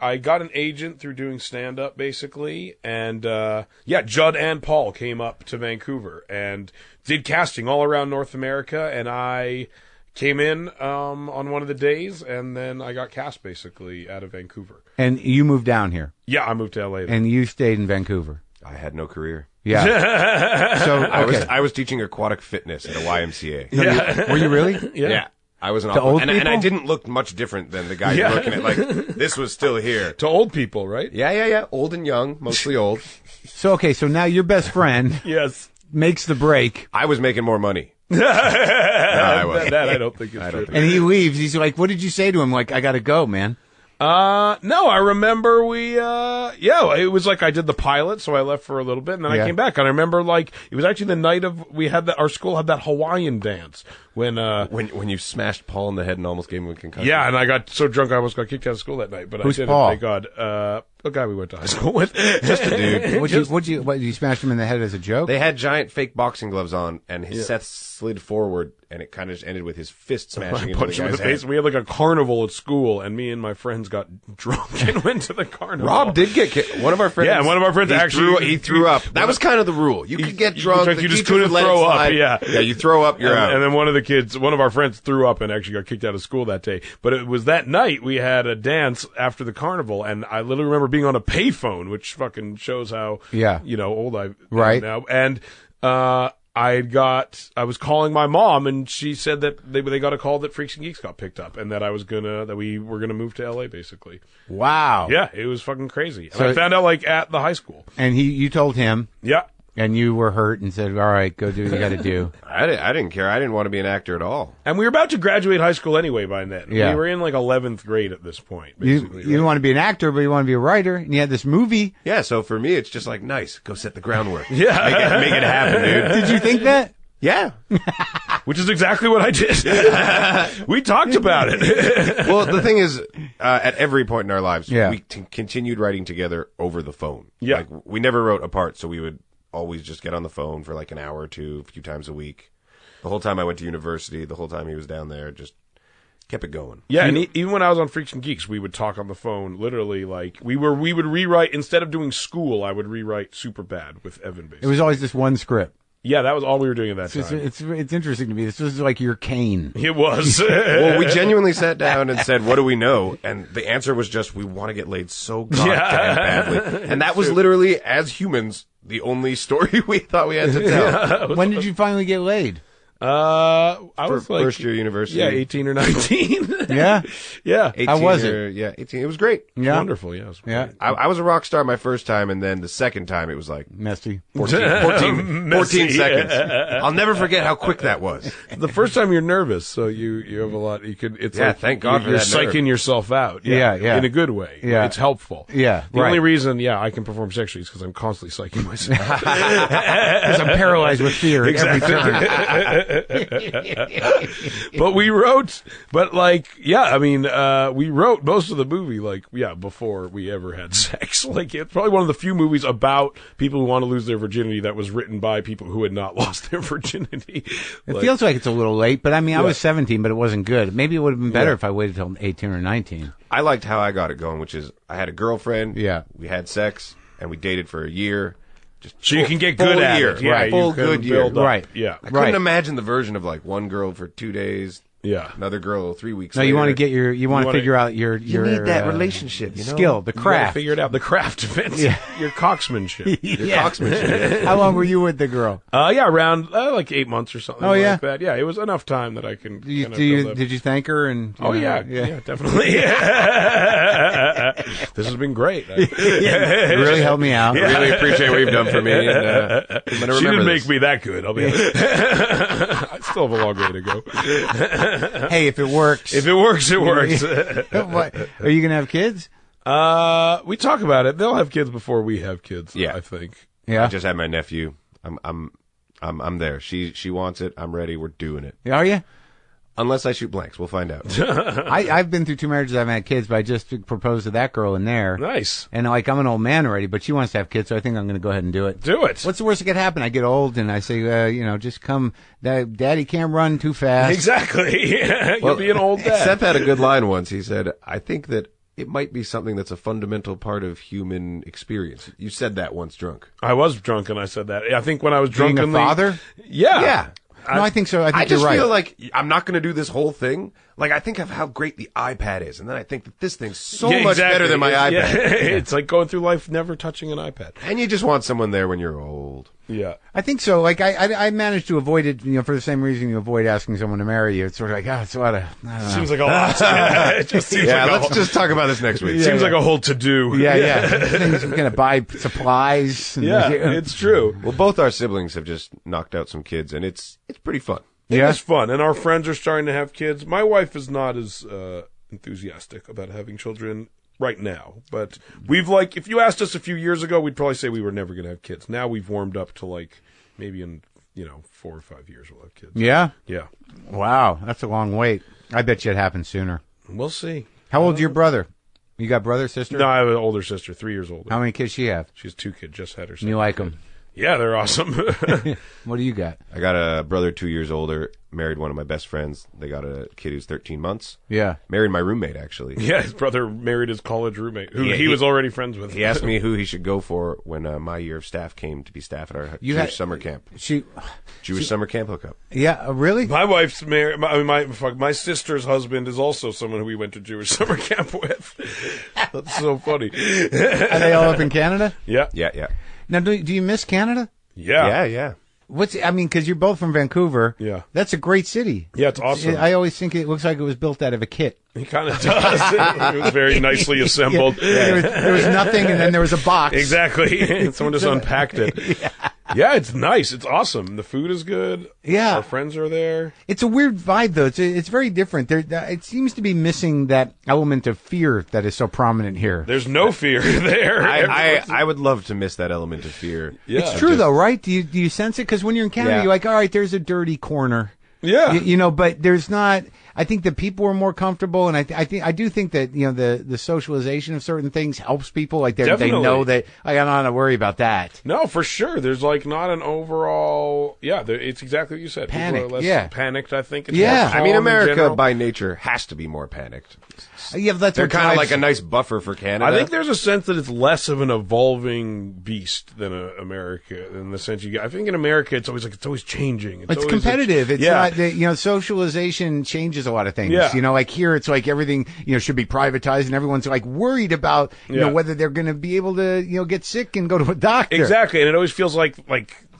I got an agent through doing stand-up, basically, and Judd and Paul came up to Vancouver and did casting all around North America, and I came in on one of the days, and then I got cast, basically, out of Vancouver. And you moved down here? Yeah, I moved to L.A. then. And you stayed in Vancouver? I had no career. Yeah. So I was teaching aquatic fitness at a YMCA. Yeah. Were you really? Yeah. I was an old and people? I didn't look much different than the guy you're looking at. Like, this was still here. To old people, right? Yeah. Old and young, mostly old. So now your best friend yes makes the break. I was making more money. No, I wasn't. That I don't think is true. And he leaves. He's like, "What did you say to him?" Like, "I gotta go, man." No, I remember it was like I did the pilot, so I left for a little bit, and then I came back, and I remember like it was actually the night of our school had that Hawaiian dance when you smashed Paul in the head and almost gave him a concussion. Yeah, and I got so drunk I almost got kicked out of school that night, but Who's I didn't. Paul? Thank God. A guy we went to high school with. Just a dude. What you smashed him in the head as a joke? They had giant fake boxing gloves on, and Seth slid forward, and it kind of just ended with his fist smashing into the guy's face. We had like a carnival at school, and me and my friends got drunk and went to the carnival. Rob did get kicked. One of our friends. Yeah, one of our friends he threw up. That was kind of the rule. You could get drunk. You just couldn't throw up. Yeah, you throw up, you're out. And then one of our friends throw up and actually got kicked out of school that day. But it was that night we had a dance after the carnival, and I literally remember being on a payphone, which fucking shows how old I am now. And I was calling my mom, and she said that they got a call that Freaks and Geeks got picked up, and that we were gonna move to LA, basically. Wow. Yeah, it was fucking crazy. And I found out like at the high school. And you told him. Yeah. And you were hurt and said, "All right, go do what you got to do." I didn't care. I didn't want to be an actor at all. And we were about to graduate high school anyway by then. Yeah. We were in like 11th grade at this point, basically. You want to be an actor, but you want to be a writer, and you had this movie. Yeah, so for me, it's just like, nice, go set the groundwork. Yeah. Make it happen, dude. Did you think that? Yeah. Which is exactly what I did. We talked about it. Well, the thing is, at every point in our lives, we continued writing together over the phone. Yeah. Like, we never wrote apart, so we would always just get on the phone for like an hour or two, a few times a week. The whole time I went to university, the whole time he was down there, just kept it going. Yeah, and even when I was on Freaks and Geeks, we would talk on the phone, literally, like, we would rewrite, instead of doing school, I would rewrite Superbad with Evan, basically. It was always this one script. Yeah, that was all we were doing at that time. It's interesting to me. This was like your cane. It was. Well, we genuinely sat down and said, what do we know? And the answer was just, we want to get laid so goddamn badly. And that was literally, as humans, the only story we thought we had to tell. When did you finally get laid? I was like first year university. Yeah, 18 or 19. Yeah? Yeah. 18 How was it? Yeah, 18. It was great. Yeah. Wonderful, yeah. It was Yeah. great. I was a rock star my first time, and then the second time it was like Messy. 14 Messy. seconds. I'll never forget how quick that was. The first time you're nervous, so you have a lot. It's Yeah, like thank God you're for that nerve. psyching yourself out. Yeah, yeah. In a good way. Yeah. It's helpful. Yeah, The right. only reason, I can perform sexually is because I'm constantly psyching myself. Because I'm paralyzed with fear at every turn. But we wrote, we wrote most of the movie, before we ever had sex. Like, it's probably one of the few movies about people who want to lose their virginity that was written by people who had not lost their virginity. It feels like it's a little late, but I mean, I was 17, but it wasn't good. Maybe it would have been better if I waited till 18 or 19. I liked how I got it going, which is I had a girlfriend. Yeah. We had sex, and we dated for a year. So you can get good at year, it. Yeah, right? Full you can good year, build up. right? Yeah. I couldn't imagine the version of like one girl for 2 days, Yeah. another girl 3 weeks. No, later. you want to get you want to figure out your You need that relationship, you know? skill, the You gotta craft. figure it out. The craft of it. Yeah. Your cocksmanship. Your Yeah. cocksmanship. How long were you with the girl? Around like 8 months or something. Oh, yeah? like that. Yeah, it was enough time that I can. Kind of build up. Did you thank her? And Oh yeah, definitely. This has been great. You really helped me out. Really appreciate what you've done for me. And, I'm gonna She remember didn't this. make me that good. I'll be. I still have a long way to go. Hey, if it works. If it works, it works. What, are you gonna have kids? We talk about it. They'll have kids before we have kids. Yeah. I think. Yeah. I just had my nephew. I'm there. She wants it. I'm ready. We're doing it. Are you? Unless I shoot blanks, we'll find out. I've been through 2 marriages. I haven't had kids, but I just proposed to that girl in there. Nice. And like I'm an old man already, but she wants to have kids, so I think I'm going to go ahead and do it. Do it. What's the worst that could happen? I get old and I say, just come. Daddy can't run too fast. Exactly. You'll be an old dad. Seth had a good line once. He said, "I think that it might be something that's a fundamental part of human experience." You said that once drunk. I was drunk and I said that. I think when I was drunk, Being a father? Yeah. Yeah. No, I think so. I think I just you're right. feel like I'm not going to do this whole thing. Like, I think of how great the iPad is, and then I think that this thing's so Yeah, much exactly. better than my iPad. Yeah. It's like going through life never touching an iPad. And you just want someone there when you're old. Yeah. I think so. Like I managed to avoid it, for the same reason you avoid asking someone to marry you. It's sort of like, it's a lot of. I don't know. Seems like a lot. It just seems Yeah, like let's just talk about this next week. seems like a whole to do. Yeah. Things we're gonna buy supplies. Yeah, it's true. Well, both our siblings have just knocked out some kids, and it's pretty fun. Yeah. It's fun, and our friends are starting to have kids. My wife is not as enthusiastic about having children right now, but if you asked us a few years ago, we'd probably say we were never going to have kids. Now we've warmed up to maybe in 4 or 5 years we'll have kids. Yeah. Yeah, Wow, that's a long wait. I bet you it happened sooner. we'll see. How old's your brother? You got brother, sister? No, I have an older sister, 3 years older. How many kids she have? She has 2 kids. Just had her. You second like kid. them? Yeah, they're awesome. What do you got? I got a brother 2 years older, married one of my best friends. They got a kid who's 13 months. Yeah. Married my roommate, actually. Yeah, his brother married his college roommate, who Yeah, he was already friends with. He asked me who he should go for when my year of staff came to be staff at our Jewish summer camp. Jewish summer camp hookup. Yeah, really? My wife's married. My sister's husband is also someone who we went to Jewish summer camp with. That's so funny. Are they all up in Canada? Yeah. Yeah. Now, do you miss Canada? Yeah. Because you're both from Vancouver. Yeah. That's a great city. Yeah, it's awesome. I always think it looks like it was built out of a kit. He kind of does. It was very nicely assembled. Yeah. There was nothing, and then there was a box. Exactly. Someone just unpacked it. Yeah, it's nice. It's awesome. The food is good. Yeah. Our friends are there. It's a weird vibe, though. It's very different. It seems to be missing that element of fear that is so prominent here. There's no fear there. I would love to miss that element of fear. Yeah. It's true, though, right? Do you sense it? Because when you're in Canada, Yeah. you're like, all right, there's a dirty corner. Yeah. But there's not. I think that people are more comfortable, and I do think that the socialization of certain things helps people. Like they know that I don't have to worry about that. No, for sure. There's like not an overall. Yeah, it's exactly what you said. Panic. People are less panicked. I think. It's Yeah. more calm I mean, in America general. by nature has to be more panicked. Yeah, that's They're what kind of drives- like a nice buffer for Canada. I think there's a sense that it's less of an evolving beast than America. In the sense you get, I think in America it's always changing. It's always competitive. It's yeah. not, socialization changes a lot of things. Yeah. Like here, it's like everything, should be privatized, and everyone's like worried about, whether they're going to be able to, get sick and go to a doctor. Exactly, and it always feels like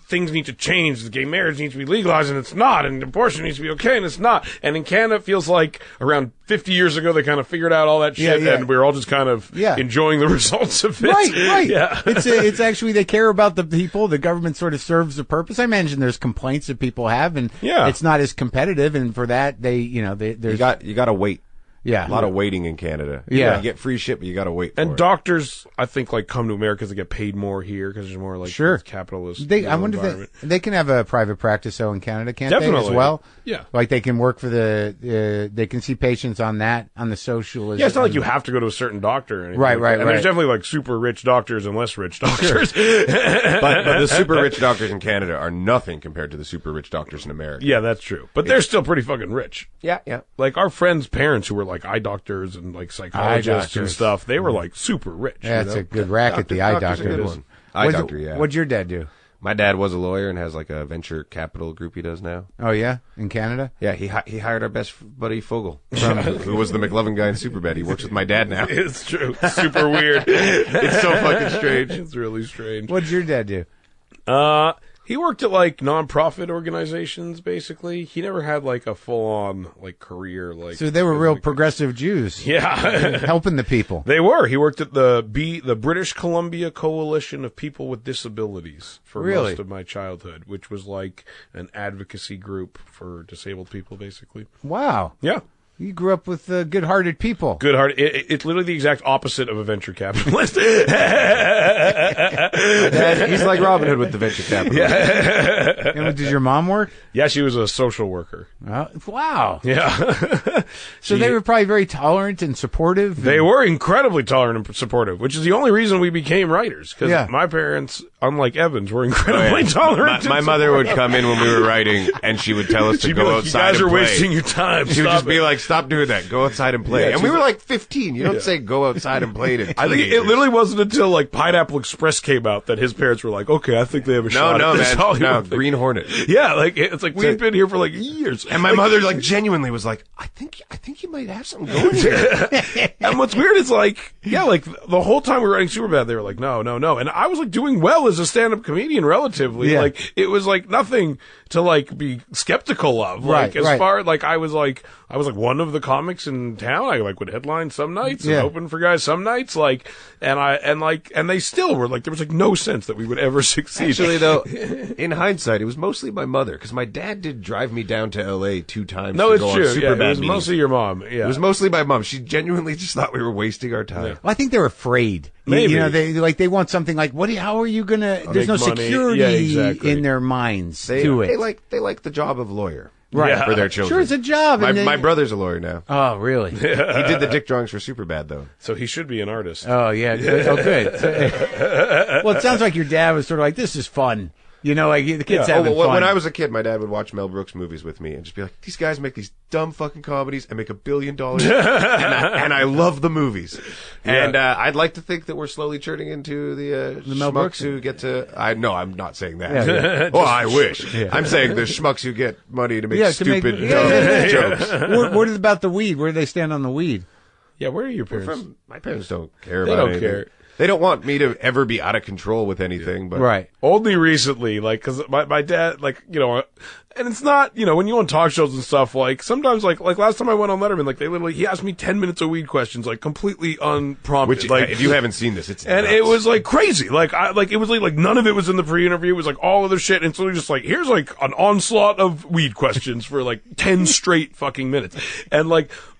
things need to change. The gay marriage needs to be legalized, and it's not. And abortion needs to be okay, and it's not. And in Canada, it feels like around 50 years ago, they kind of figured out all that shit, and we're all just kind of enjoying the results of it. Right. Yeah. It's actually, they care about the people. The government sort of serves a purpose. I imagine there's complaints that people have, and it's not as competitive. And for that, you got to wait. Yeah. A lot of waiting in Canada. Yeah. You get free shit, but you got to wait for And it. doctors, I think, come to America because they get paid more here because there's more capitalist. I wonder if they can have a private practice though in Canada, can't they as well? Yeah. Like they can work for they can see patients on the socialization. Yeah, it's not like you have to go to a certain doctor or anything. Right. And there's definitely super rich doctors and less rich doctors. But the super rich doctors in Canada are nothing compared to the super rich doctors in America. Yeah, that's true. But they're still pretty fucking rich. Yeah. Like our friends' parents who were eye doctors and psychologists and stuff, they were super rich. Yeah, it's a good racket, the eye Doctor's a doctor. good one. Eye doctor, yeah. What'd your dad do? My dad was a lawyer and has a venture capital group he does now. Oh yeah, in Canada. Yeah, he hired our best buddy Fogel, who was the McLovin guy in Superbad. He works with my dad now. It's true. Super weird. It's so fucking strange. It's really strange. What'd your dad do? He worked at non-profit organizations. Basically, he never had a full-on career. So they were real progressive Jews. Yeah, helping the people. They were. He worked at the British Columbia Coalition of People with Disabilities for most of my childhood, which was an advocacy group for disabled people, basically. Wow. Yeah. You grew up with good-hearted people. Good-hearted. It's literally the exact opposite of a venture capitalist. He's like Robin Hood with the venture capital. Yeah. And did your mom work? Yeah, she was a social worker. Wow. Yeah. So they were probably very tolerant and supportive. They were incredibly tolerant and supportive, which is the only reason we became writers. Because my parents, unlike Evan's, were incredibly tolerant. My mother would come in when we were writing, and she would tell us to go outside and play. You guys are wasting your time. She would just be like, stop doing that. Go outside and play. And we were 15. You don't say go outside and play to I think it literally wasn't until Pineapple Express came out that his parents were like, okay, I think they have a shot at this Hollywood thing. Green Hornet. Yeah, it's we've been here for years. And my mother genuinely was like, I think you might have something going here. And what's weird is the whole time we were writing Superbad, they were like, no. And I was doing well as a stand-up comedian relatively. Yeah. It was nothing to be skeptical of. Far I was one of the comics in town. I would headline some nights and open for guys some nights. And they still were there was no sense that we would ever succeed. Actually, though, in hindsight, it was mostly my mother because my dad did drive me down to L.A. 2 times. No, to it's go true. On Superbad it was meetings. mostly your mom. Yeah, it was mostly my mom. She genuinely just thought we were wasting our time. Well, I think they're afraid. Maybe. They want something how are you gonna? There's no money. security in their minds to it. They like the job of lawyer. Right. For their children. Sure, it's a job. My brother's a lawyer now. Oh, really? He did the dick drawings for Superbad, though. So he should be an artist. Oh, yeah. Oh, good. Well, it sounds like your dad was sort of this is fun. The kids having fun. When I was a kid, my dad would watch Mel Brooks movies with me and just be like, these guys make these dumb fucking comedies and make $1 billion. and I love the movies. Yeah. And I'd like to think that we're slowly turning into the Mel Brooks who get to... No, I'm not saying that. Yeah. Oh, I wish. Yeah. I'm saying the schmucks who get money to make stupid dumb jokes. What about the weed? Where do they stand on the weed? Yeah, where are your parents? My parents don't care about anything. They don't care. They don't want me to ever be out of control with anything, but right. Only recently, because my dad, and it's not, when you on talk shows and stuff, sometimes, last time I went on Letterman, he asked me 10 minutes of weed questions, completely unprompted. Which, if you haven't seen this, it's and nuts. it was crazy. It was none of it was in the pre-interview. It was all other shit, and it's literally just here's an onslaught of weed questions for 10 straight fucking minutes, and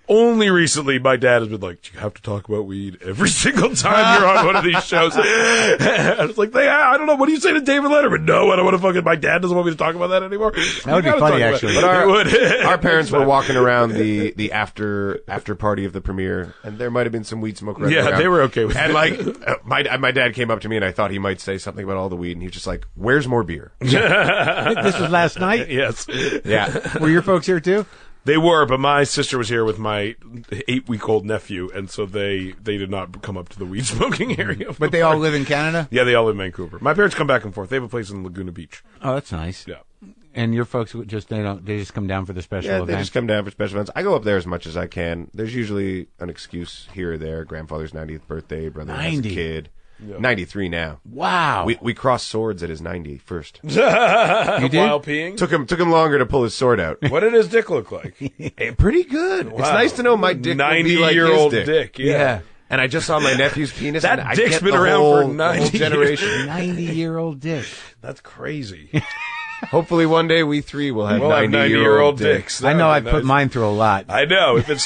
only recently my dad has been do you have to talk about weed every single time you're on one of these shows. I was like, I don't know. What do you say to David Letterman? No, I don't want to fucking. My dad doesn't want me to talk about that anymore. That would be funny, actually. But our parents were walking around the after party of the premiere, and there might have been some weed smoke. Right around. They were okay with it. And like my dad came up to me, and I thought he might say something about all the weed, and he was just like, "Where's more beer?" This was last night? Yes. Yeah. Were your folks here too? They were, but my sister was here with my 8-week-old nephew, and so they did not come up to the weed smoking area. But they all live in Canada? Yeah, they all live in Vancouver. My parents come back and forth. They have a place in Laguna Beach. Oh, that's nice. Yeah. And your folks they just come down for the special Yeah, events? they just come down for special events. I go up there as much as I can. There's usually an excuse here or there. Grandfather's 90th birthday, brother has a 90. kid. Yeah. 93 now. Wow. We crossed swords at his 91st. You did? While peeing? Took him longer to pull his sword out. What did his dick look like? Pretty good. It's nice to know my dick will be like his 90-year-old dick. Yeah. And I just saw my nephew's penis. That and I dick's get been the around whole, for 90 the whole generation. 90-year-old dick. That's crazy. Hopefully one day we three will have We'll have 90-year-old dicks. I know That'd I be put nice. mine through a lot. I know. If it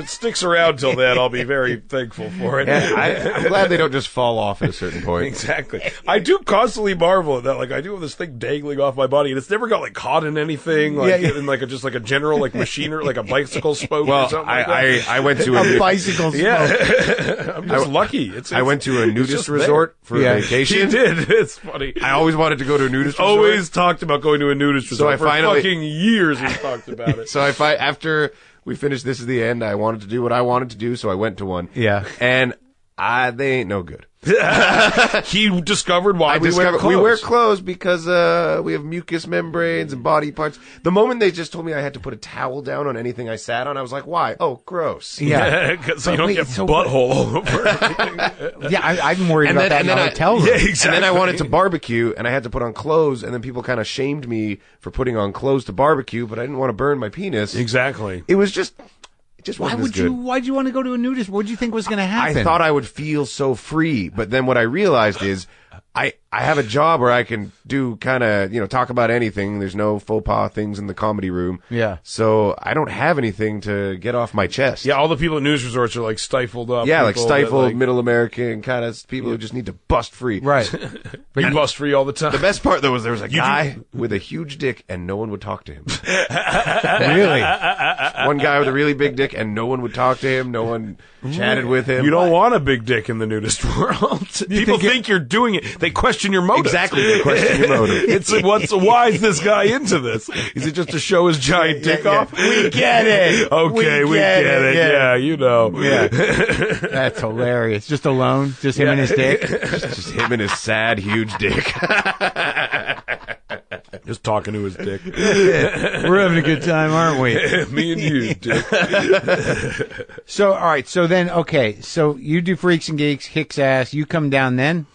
sticks around till then, I'll be very thankful for it. Yeah, I'm glad they don't just fall off at a certain point. Exactly. I do constantly marvel at that. Like, I do have this thing dangling off my body, and it's never got like caught in anything. Like, in like just like a general like machinery, like a bicycle spoke. Well, or something like that. I went to A bicycle smoke. Yeah, I'm just lucky. I went to a nudist just resort for Yeah. vacation. You did. It's funny. I always wanted to go to a nudist resort. Always talked about going to a nudist resort. I for finally- fucking years he's talked about it. So after we finished This Is the End, I wanted to do what I wanted to do, so I went to one. Yeah. And they ain't no good. He discovered why we wear clothes. we wear clothes because we have mucous membranes and body parts. The moment they just told me I had to put a towel down on anything I sat on, I was like, why? Oh, gross. Yeah. Because But you don't wait, get so butthole all over everything. Yeah, I'm worried And about then- that in and a then hotel room. Yeah, exactly. And then I wanted to barbecue, and I had to put on clothes, and then people kind of shamed me for putting on clothes to barbecue, but I didn't want to burn my penis. Exactly. It just Why wasn't as would good. why'd you want to go to a nudist? What did you think was going to happen? I thought I would feel so free, but then what I realized is I have a job where I can do kind of, talk about anything. There's no faux pas things in the comedy room. Yeah. So I don't have anything to get off my chest. Yeah, all the people at news resorts are like stifled up. Yeah, like people that, stifled, like, middle American kind of people who just need to bust free. Right. But you bust free all the time. The best part, though, was there was a guy with a huge dick and no one would talk to him. Really? One guy with a really big dick and no one would talk to him. No one chatted with him. You don't want a big dick in the nudist world. People think you're doing it. They question your motive. Exactly. They question your motive. It's like, why is this guy into this? Is it just to show his giant dick off? We get it. Okay, we get it. Yeah, you know. Yeah. That's hilarious. Just alone? Just him and his dick? Just him and his sad, huge dick. Just talking to his dick. We're having a good time, aren't we? Me and you, dick. So, all right. So then, okay. So you do Freaks and Geeks, Hicks ass. You come down then?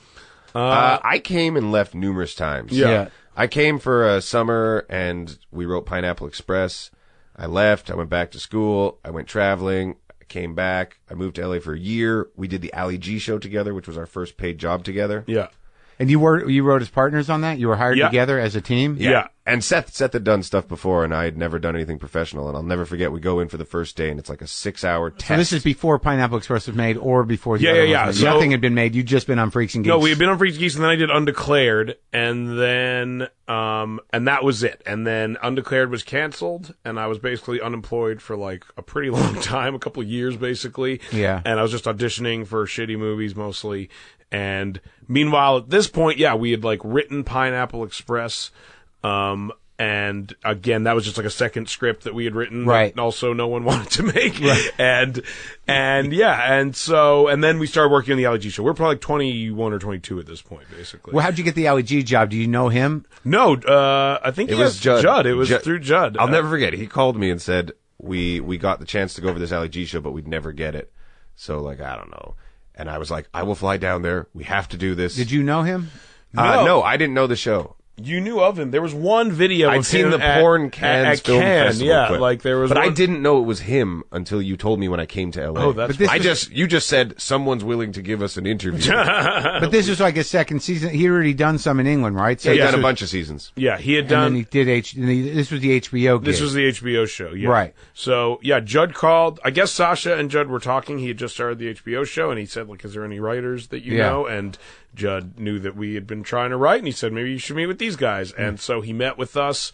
I came and left numerous times. Yeah. I came for a summer and we wrote Pineapple Express. I left. I went back to school. I went traveling. I came back. I moved to LA for a year. We did the Ali G show together, which was our first paid job together. Yeah. And you wrote as partners on that? You were hired Yeah. together as a team? Yeah. And Seth had done stuff before, and I had never done anything professional. And I'll never forget, we go in for the first day, and it's like a 6-hour test. So this is before Pineapple Express was made or before the Yeah, other yeah, one was yeah. made? So- Nothing had been made. You'd just been on Freaks and Geeks. No, we had been on Freaks and Geeks, and then I did Undeclared, and then, and that was it. And then Undeclared was canceled, and I was basically unemployed for like a pretty long time, a couple of years basically. Yeah. And I was just auditioning for shitty movies mostly. And meanwhile, at this point, yeah, we had like written Pineapple Express, and again, that was just like a second script that we had written. Right. That also no one wanted to make. Right. And yeah, and then we started working on the Ali G show. We're probably like 21 or 22 at this point, basically. Well, how'd you get the Ali G job? Do you know him? No, I think It he was has Judd. It was through Judd. I'll never forget it. He called me and said, we got the chance to go over this Ali G show, but we'd never get it. So, like, I don't know. And I was like, I will fly down there. We have to do this. Did you know him? No. No, I didn't know the show. You knew of him. There was one video. I'd of seen him the at, porn Cannes at Film Cannes, Festival yeah, clip. like there was. But one... I didn't know it was him until you told me when I came to LA. Oh, that's. You just said someone's willing to give us an interview. But this was like his second season. He had already done some in England, right? So he done a bunch of seasons. Yeah, he had done. And then he did this was the HBO gig. This was the HBO show, yeah. Right. So, yeah, Judd called. I guess Sasha and Judd were talking. He had just started the HBO show, and he said, like, is there any writers that you know? And Judd knew that we had been trying to write, and he said, maybe you should meet with these guys. And so he met with us,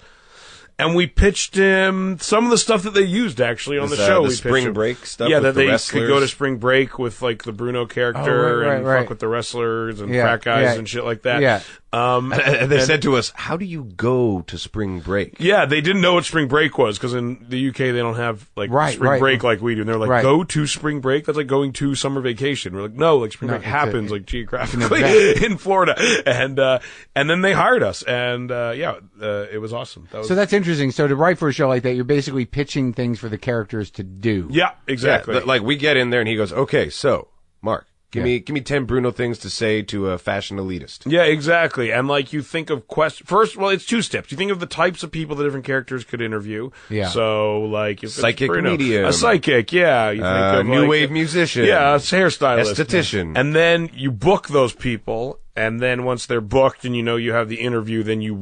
and we pitched him some of the stuff that they used, actually, on the show. The spring break stuff. Yeah, with that the they wrestlers. could go to spring break with, like, the Bruno character and fuck with the wrestlers and frat guys and shit like that. Yeah. And they said to us, how do you go to spring break? Yeah, they didn't know what spring break was, because in the UK they don't have like spring break like we do. And they're like, go to spring break? That's like going to summer vacation. We're like, no, like spring break happens like geographically in Florida. And then they hired us, and it was awesome. So that's interesting. So to write for a show like that, you're basically pitching things for the characters to do. Yeah, exactly. Yeah, like we get in there and he goes, okay, so Mark, give me 10 Bruno things to say to a fashion elitist. Yeah, exactly. And like you think of first, well, it's two steps. You think of the types of people the different characters could interview. Yeah. So like if psychic Bruno, medium, a psychic, yeah. You think of new like, wave musician, yeah, a hairstylist, esthetician, and then you book those people. And then once they're booked and you know you have the interview, then you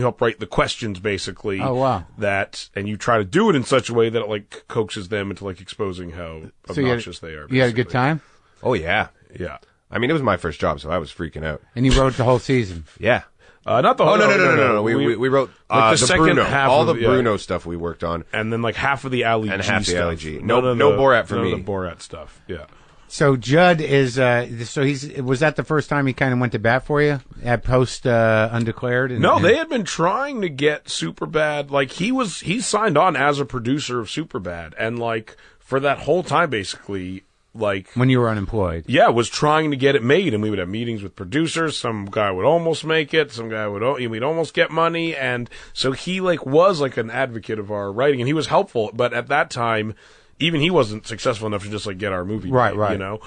help write the questions basically. Oh, wow. And you try to do it in such a way that it like coaxes them into like exposing how obnoxious they are. Basically. You had a good time? Oh, yeah. Yeah. I mean, it was my first job, so I was freaking out. And you wrote the whole season? Yeah. Not the whole. Oh, no. We wrote like the second Bruno, half all of, the Bruno stuff we worked on. And then like half of the Ali and G half stuff. the Ali G. No Borat for me. None of the Borat stuff. Yeah. So Judd is was that the first time he kind of went to bat for you at post Undeclared? No, they had been trying to get Superbad. Like he signed on as a producer of Superbad, and like for that whole time basically, like when you were unemployed. Yeah, was trying to get it made, and we would have meetings with producers. Some guy would almost make it, some guy we'd almost get money, and so he like was like an advocate of our writing, and he was helpful. But at that time, even he wasn't successful enough to just like get our movie made, right. You know,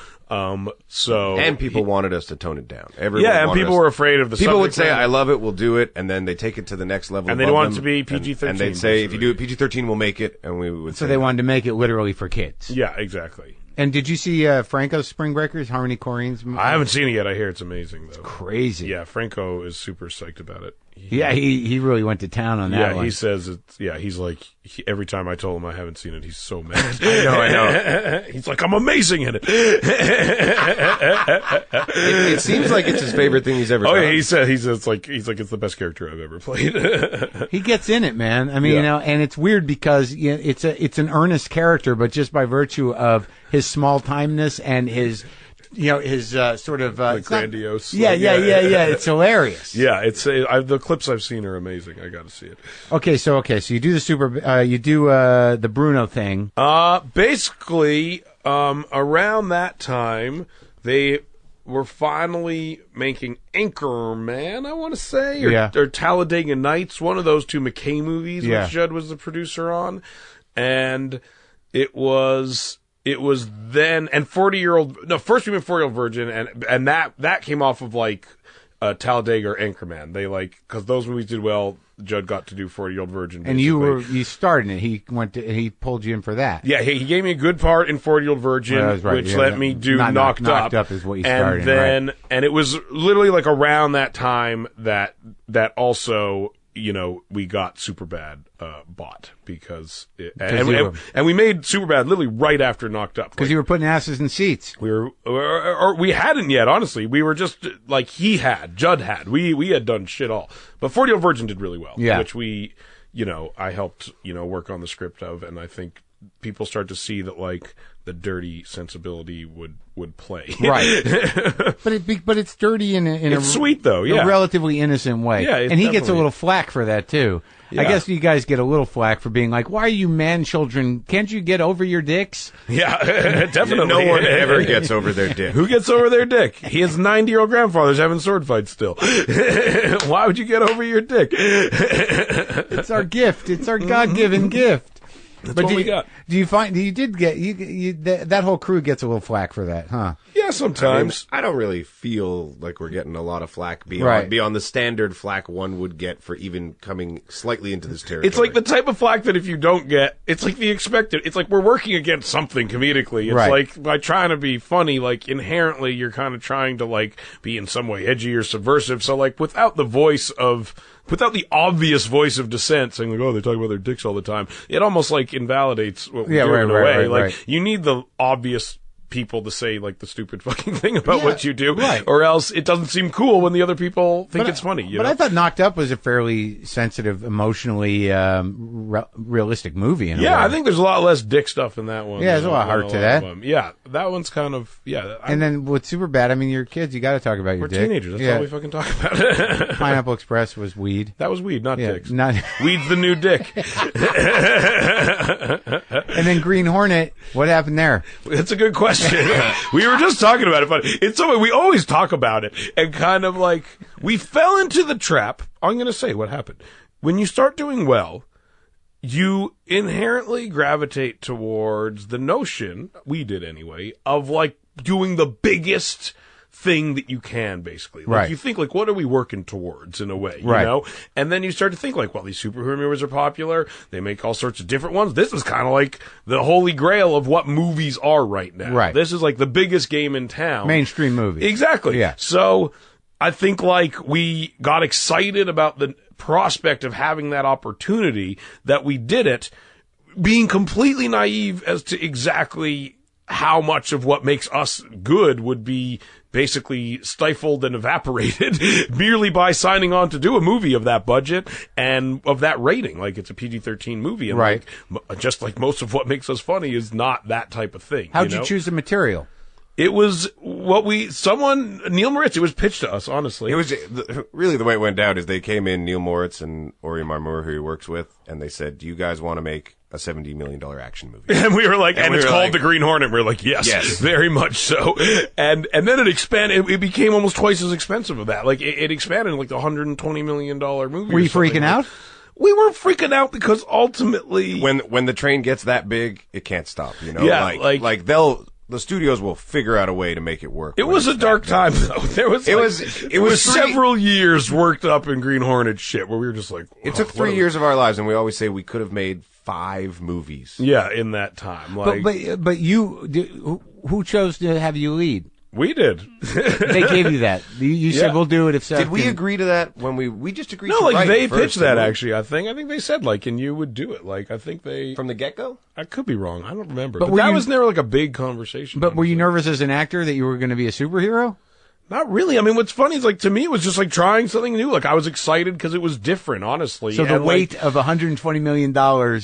so and people wanted us to tone it down. And people were afraid of the. People would say, "I love it, we'll do it," and then they take it to the next level, and they want it to be PG-13. And they'd say, "If you do it PG-13, we'll make it," and we would. So they wanted to make it literally for kids. Yeah, exactly. And did you see Franco's Spring Breakers, Harmony Korine's movie? I haven't seen it yet. I hear it's amazing, though. It's crazy. Yeah, Franco is super psyched about it. He really went to town on that one. Yeah, he says it's. Yeah, he's like every time I told him I haven't seen it, he's so mad. I know. He's like, I'm amazing in it. It seems like it's his favorite thing he's ever done. Oh yeah, he said it's like it's the best character I've ever played. He gets in it, man. I mean, you know, and it's weird because it's an earnest character, but just by virtue of his small timeness and his. You know, his sort of like grandiose. Yeah. It's hilarious. Yeah, it's the clips I've seen are amazing. I got to see it. Okay, so you do the Bruno thing. Basically, around that time, they were finally making Anchorman, I want to say, or Talladega Nights, one of those two McKay movies, which Judd was the producer on, and it was then, and 40-year-old, no, first we went 40-year-old virgin, and that came off of like Talladega or Anchorman. They because those movies did well. Judd got to do 40-year-old virgin. Basically. And you starred in it. He pulled you in for that. Yeah, he gave me a good part in 40-year-old virgin, which let me do Knocked Up. Knocked Up is what you started in. And then, and it was literally like around that time that also, you know, we got Superbad bought because and we made Superbad literally right after Knocked Up because you were putting asses in seats. We hadn't yet, honestly. We were just like Judd had. We had done shit all, but 40-Year-Old Virgin did really well. Yeah, which we, you know, I helped work on the script of, and I think people start to see that like the dirty sensibility would play. Right. but it's dirty in a sweet though, yeah. A relatively innocent way. Yeah, and he gets a little flack for that too. Yeah. I guess you guys get a little flack for being like, why are you man children? Can't you get over your dicks? Yeah, definitely. No one ever gets over their dick. Who gets over their dick? His 90-year-old grandfather's having sword fights still. Why would you get over your dick? It's our gift. It's our God-given gift. That's what we got. Do you find that whole crew gets a little flack for that, huh? Yeah, sometimes. I don't really feel like we're getting a lot of flack beyond the standard flack one would get for even coming slightly into this territory. It's like the type of flack that if you don't get, it's like the expected. It's like we're working against something comedically. It's like by trying to be funny, like inherently you're kind of trying to like be in some way edgy or subversive. So like without the obvious voice of dissent saying like, oh, they talk about their dicks all the time, it almost like invalidates what we do in a way. Like you need the obvious people to say like the stupid fucking thing about what you do, or else it doesn't seem cool when the other people think it's funny. You know? I thought Knocked Up was a fairly sensitive, emotionally realistic movie. I think there's a lot less dick stuff in that one. Yeah, there's a lot of heart to that. Yeah, that one's kind of and then with Superbad, I mean, your kids, you got to talk about your dick. We're teenagers. That's all we fucking talk about. Pineapple Express was weed. That was weed, not dicks. Weed's the new dick. And then Green Hornet, what happened there? That's a good question. We were just talking about it, but it's so we always talk about it, and kind of like we fell into the trap. I'm going to say what happened. When you start doing well, you inherently gravitate towards the notion, we did anyway, of like doing the biggest thing that you can, basically. Like you think like, what are we working towards in a way, you know? And then you start to think like, well, these superhero movies are popular. They make all sorts of different ones. This is kind of like the holy grail of what movies are right now. Right. This is like the biggest game in town. Mainstream movies. Exactly. Yeah. So I think like we got excited about the prospect of having that opportunity that we did it, being completely naive as to exactly how much of what makes us good would be basically stifled and evaporated merely by signing on to do a movie of that budget and of that rating. Like, it's a PG-13 movie. And like, just like most of what makes us funny is not that type of thing. How'd you choose the material? It was Neil Moritz, it was pitched to us, honestly. It was really the way it went down is they came in, Neil Moritz and Ori Marmur, who he works with, and they said, do you guys want to make a $70 million action movie? And we were like, and it's called The Green Hornet. We were like, yes, very much so. And then it expanded. It became almost twice as expensive of that. Like, it expanded like the $120 million movie. Were you freaking out? We were freaking out because ultimately, when the train gets that big, it can't stop. You know, yeah, like the studios will figure out a way to make it work. It was a dark time, though. It was several years worked up in Green Hornet shit where we were just like, it took 3 years of our lives, and we always say we could have made 5 movies. Yeah, in that time. Like, but who chose to have you lead? We did. They gave you that. You said we'll do it if Seth. Did we agree to that when we just agreed? No, to like write they first, pitched that actually. I think they said like, and you would do it. Like I think they from the get go. I could be wrong. I don't remember. But that was never like a big conversation. But were you nervous as an actor that you were going to be a superhero? Not really. I mean, what's funny is like to me it was just like trying something new. Like I was excited because it was different. Honestly, so the weight of $120 million.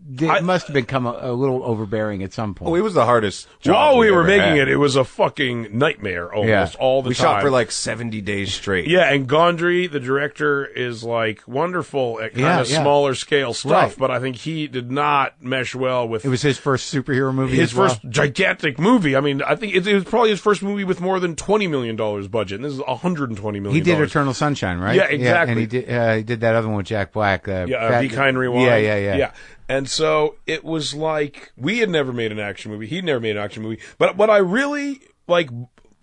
It must have become a little overbearing at some point. Oh, it was the hardest job while we were making it. It was a fucking nightmare almost all the time. We shot for like 70 days straight. Yeah, and Gondry, the director, is like wonderful at kind of smaller scale stuff, but I think he did not mesh well with. It was his first superhero movie. His first gigantic movie. I mean, I think it was probably his first movie with more than $20 million budget, and this is $120 million. He did Eternal Sunshine, right? Yeah, exactly. And he did that other one with Jack Black. Be Kind, Rewind. Yeah. And so it was like, we had never made an action movie. He'd never made an action movie. But what I really, like,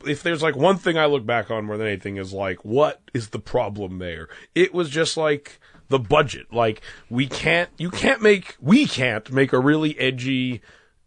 if there's like one thing I look back on more than anything is like, what is the problem there? It was just like the budget. Like, we can't make a really edgy,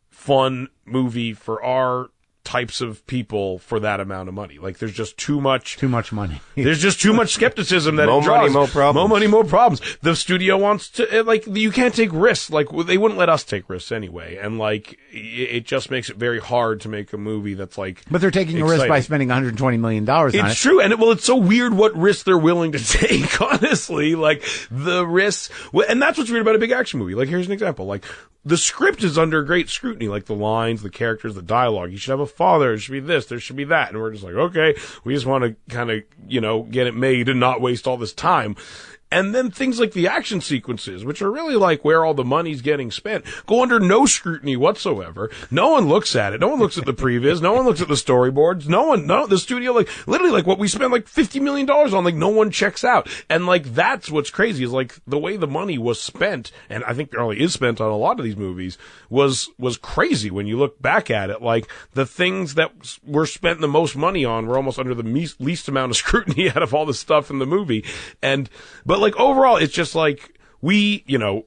fun movie for our types of people for that amount of money. Like, there's just too much money. There's just too much skepticism that it draws. More money, more problems. More money, more problems. The studio wants to, like, you can't take risks. Like, they wouldn't let us take risks anyway. And, like, it just makes it very hard to make a movie that's, like, but they're taking a risk by spending $120 million on it. It's true. And, it's so weird what risks they're willing to take, honestly. Like, the risks. And that's what's weird about a big action movie. Like, here's an example. Like, the script is under great scrutiny, like the lines, the characters, the dialogue. You should have a father. There should be this. There should be that. And we're just like, okay, we just want to kind of, get it made and not waste all this time. And then things like the action sequences, which are really like where all the money's getting spent, go under no scrutiny whatsoever. No one looks at it. No one looks at the previs. No one looks at the storyboards. The studio, like, literally, like, what we spent, like, $50 million on, like, no one checks out. And, like, that's what's crazy, is, like, the way the money was spent, and I think probably is spent on a lot of these movies, was crazy when you look back at it. Like, the things that were spent the most money on were almost under the least amount of scrutiny out of all the stuff in the movie. But like overall, it's just like, we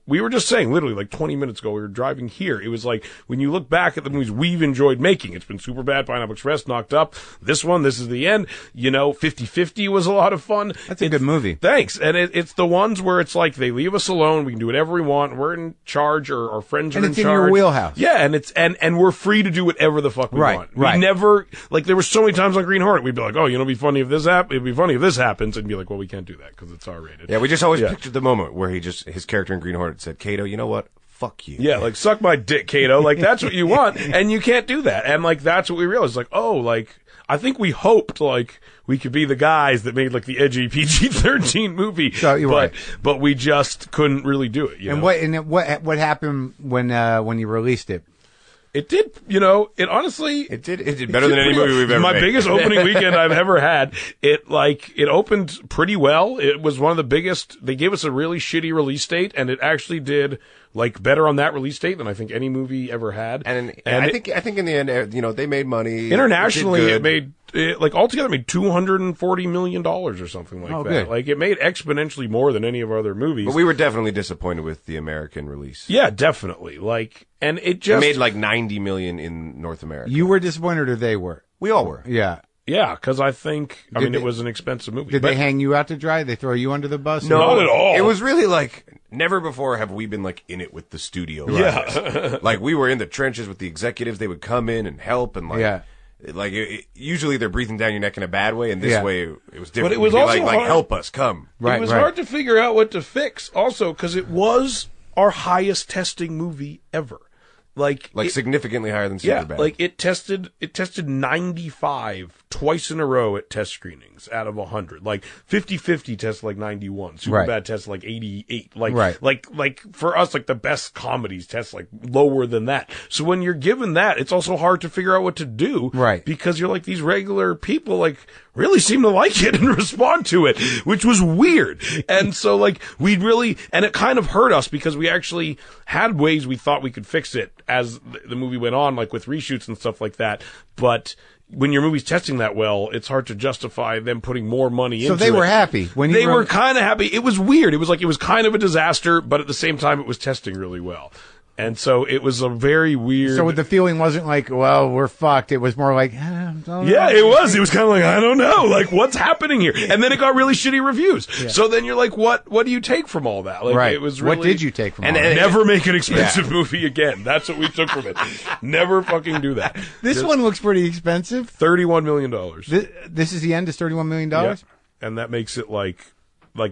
were just saying literally like 20 minutes ago, we were driving here. It was like, when you look back at the movies we've enjoyed making, it's been Superbad, Pineapple Express, Knocked Up, this is the end. 50-50 was a lot of fun. That's a good movie. Thanks. And it's the ones where it's like, they leave us alone. We can do whatever we want. We're in charge, or our friends are in charge. And it's in your wheelhouse. Yeah. And we're free to do whatever the fuck we want. Right. We never, like, there were so many times on Green Hornet, we'd be like, oh, it'd be funny if this happens. And be like, well, we can't do that because it's R-rated. Yeah. We just always pictured the moment where his character in Green Hornet said, Kato, you know what? Fuck you. Yeah, like, suck my dick, Kato. Like, that's what you want, and you can't do that. And, like, that's what we realized. Like, oh, like, I think we hoped, like, we could be the guys that made, like, the edgy PG-13 movie. So, you're right. But we just couldn't really do it, what happened when you released it? It did, it honestly... It did better than any movie we've ever made. My biggest opening weekend I've ever had. It opened pretty well. It was one of the biggest. They gave us a really shitty release date, and it actually did, like, better on that release date than I think any movie ever had. And I think in the end, they made money. Internationally, it made... altogether made $240 million or something like that. Good. Like, it made exponentially more than any of our other movies. But we were definitely disappointed with the American release. Yeah, definitely. Like, and it made like $90 million in North America. You were disappointed, or they were? We all were. Yeah. Yeah, because I think, it was an expensive movie. Did they hang you out to dry? Did they throw you under the bus? No, not at all. It was really like, never before have we been like in it with the studio. Yeah. Like, we were in the trenches with the executives. They would come in and help, and like... Yeah. Like, usually they're breathing down your neck in a bad way, and this way it was different. But it was also like, help us, come. Right, it was hard to figure out what to fix, also, because it was our highest testing movie ever. Like significantly higher than Superbad. Yeah, like it tested 95 twice in a row at test screenings out of 100. Like 50-50 tested like 91. Superbad tested like 88. Like for us, like the best comedies test like lower than that. So when you're given that, it's also hard to figure out what to do. Right. Because you're like, these regular people like really seem to like it and respond to it, which was weird. And so like and it kind of hurt us because we actually had ways we thought we could fix it as the movie went on, like with reshoots and stuff like that. But when your movie's testing that well, it's hard to justify them putting more money into it. So they were happy. They were kind of happy. It was weird. It was kind of a disaster, but at the same time, it was testing really well. And so it was a very weird... So the feeling wasn't like, well, we're fucked. It was more like, I don't know. Yeah, it was. It was kind of like, I don't know. Like, what's happening here? And then it got really shitty reviews. Yeah. So then you're like, what do you take from all that? Like, right. It was really... What did you take from all that? And never make an expensive movie again. That's what we took from it. Never fucking do that. This one looks pretty expensive. $31 million. This is the end, is $31 million? Yeah. And that makes it like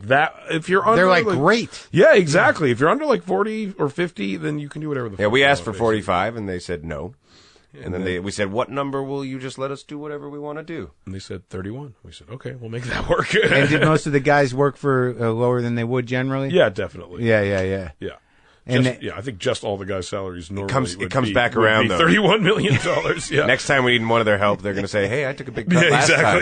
that, if you're under... They're like great. Yeah, exactly. Yeah. If you're under like 40 or 50, then you can do whatever the fuck. Yeah, we asked for 45, and they said no. And then we said, what number will you just let us do whatever we want to do? And they said 31. We said, okay, we'll make that work. And did most of the guys work for lower than they would generally? Yeah, definitely. Yeah. And I think just all the guys' salaries normally it comes back around, though. $31 million. Yeah. Next time we need one of their help, they're going to say, hey, I took a big cut last time.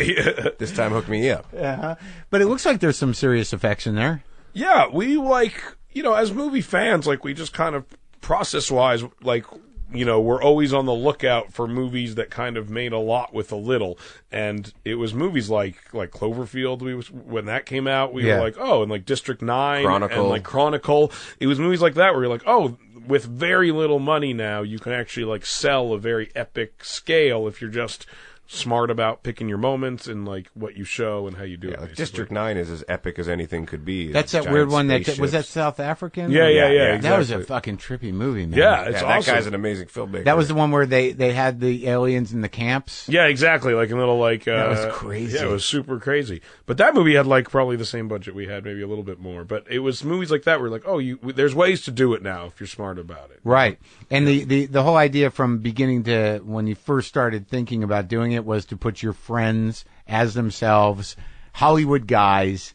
This time, hook me up. But it looks like there's some serious effects in there. Yeah, we as movie fans, like, we just kind of process-wise, like, we're always on the lookout for movies that kind of made a lot with a little. And it was movies like Cloverfield. When that came out, we were like, oh, and like District 9 and like Chronicle. It was movies like that where you're like, oh, with very little money now, you can actually like sell a very epic scale if you're just smart about picking your moments and like what you show and how you do it. Like District 9 is as epic as anything could be. That's that weird one was that South African? Yeah. That exactly. was a fucking trippy movie, man. Yeah, it's that awesome. guy's an amazing filmmaker. That was the one where they had the aliens in the camps. Yeah, exactly. Like a little like that was crazy. Yeah, it was super crazy. But that movie had like probably the same budget we had, maybe a little bit more. But it was movies like that where like, oh, there's ways to do it now if you're smart about it. Right. And the whole idea from beginning to when you first started thinking about doing it was to put your friends as themselves, Hollywood guys,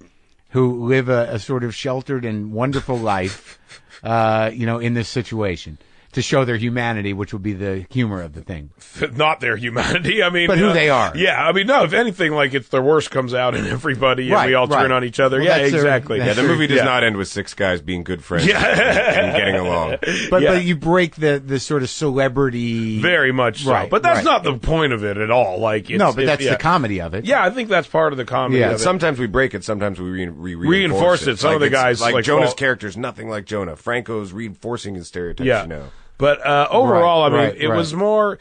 who live a sort of sheltered and wonderful life, in this situation, to show their humanity, which would be the humor of the thing. Not their humanity. I mean, but who they are. Yeah, I mean, no. If anything, like it's their worst comes out in everybody, and we all turn on each other. Well, yeah, exactly. The movie does not end with 6 guys being good friends and getting along. But you break the sort of celebrity. Very much so. Right, but that's not the point of it at all. Like, that's the comedy of it. Yeah, I think that's part of the comedy. Of it. Sometimes we break it. Sometimes we reinforce it. Some of the guys like Jonah's character's nothing like Jonah. Franco's reinforcing his stereotypes. But overall, I mean, it was more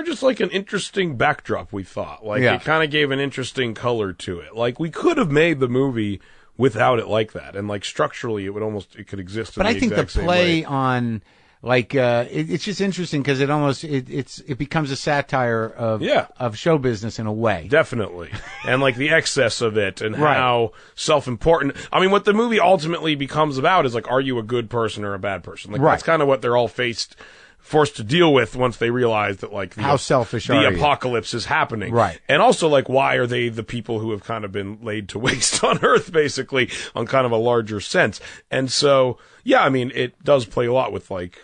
just like an interesting backdrop, we thought. Like, it kind of gave an interesting color to it. Like, we could have made the movie without it like that. And, like, structurally, it could exist in the exact same way. But I think the play on, like, it's just interesting because it becomes a satire of show business in a way. Definitely. And, like, the excess of it and how self-important. I mean, what the movie ultimately becomes about is, like, are you a good person or a bad person? Like, that's kind of what they're all forced to deal with once they realize that, like, how selfish the apocalypse is happening. Right. And also, like, why are they the people who have kind of been laid to waste on Earth, basically, on kind of a larger sense? And so, yeah, I mean, it does play a lot with, like,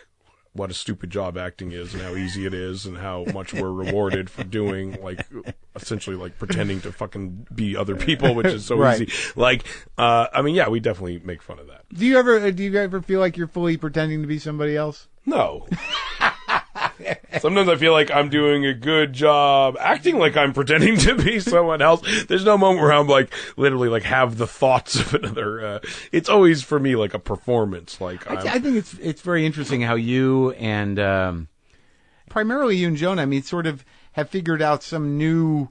what a stupid job acting is and how easy it is and how much we're rewarded for doing, like, essentially, like, pretending to fucking be other people, which is so easy. Like, I mean, yeah, we definitely make fun of that. Do you ever feel like you're fully pretending to be somebody else? No. Sometimes I feel like I'm doing a good job acting like I'm pretending to be someone else. There's no moment where I'm like literally like have the thoughts of another. It's always for me like a performance. Like I think it's very interesting how you and primarily you and Jonah, I mean, sort of have figured out some new,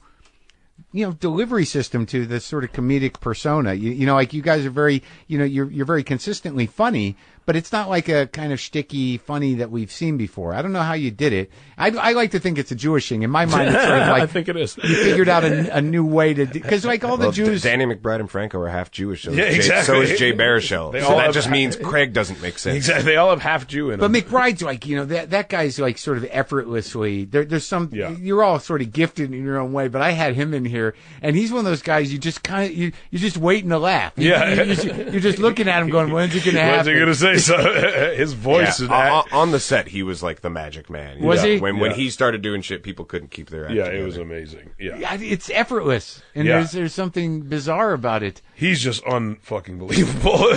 delivery system to this sort of comedic persona. Like you guys are very, you're very consistently funny, but it's not like a kind of shticky funny that we've seen before. I don't know how you did it. I like to think it's a Jewish thing. In my mind, it's sort of like I think it is. You figured out a new way to because like all the Jews, Danny McBride and Franco are half Jewish. So exactly. So is Jay Baruchel. So that just means Craig doesn't make sense. Exactly. They all have half Jew in them. But McBride's like that guy's like sort of effortlessly. There's some. Yeah. You're all sort of gifted in your own way, but I had him in here, and he's one of those guys you just kind of you're just waiting to laugh. You're just looking at him going, when's it going to happen? When's he going to say so? His voice is on the set. He was like the magic man. Was he? When he started doing shit, people couldn't keep their act together. It was amazing. Yeah, it's effortless, and there's something bizarre about it. He's just unfucking believable.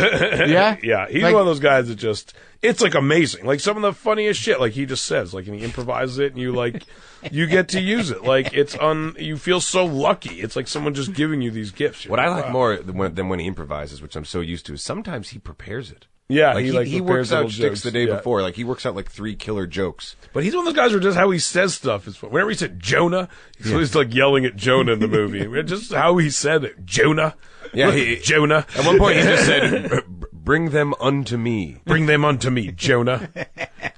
Yeah, yeah. He's one of those guys that just it's like amazing. Like some of the funniest shit. Like he just says, like, and he improvises it, and you get to use it. Like you feel so lucky. It's like someone just giving you these gifts. What I like more than when he improvises, which I'm so used to, is sometimes he prepares it. Yeah, he works out jokes the day before. Like he works out like 3 killer jokes. But he's one of those guys where just how he says stuff is fun. Whenever he said Jonah, he's always like yelling at Jonah in the movie. Just how he said it, Jonah. Yeah, Jonah. At one point he just said, "Bring them unto me. Bring them unto me, Jonah.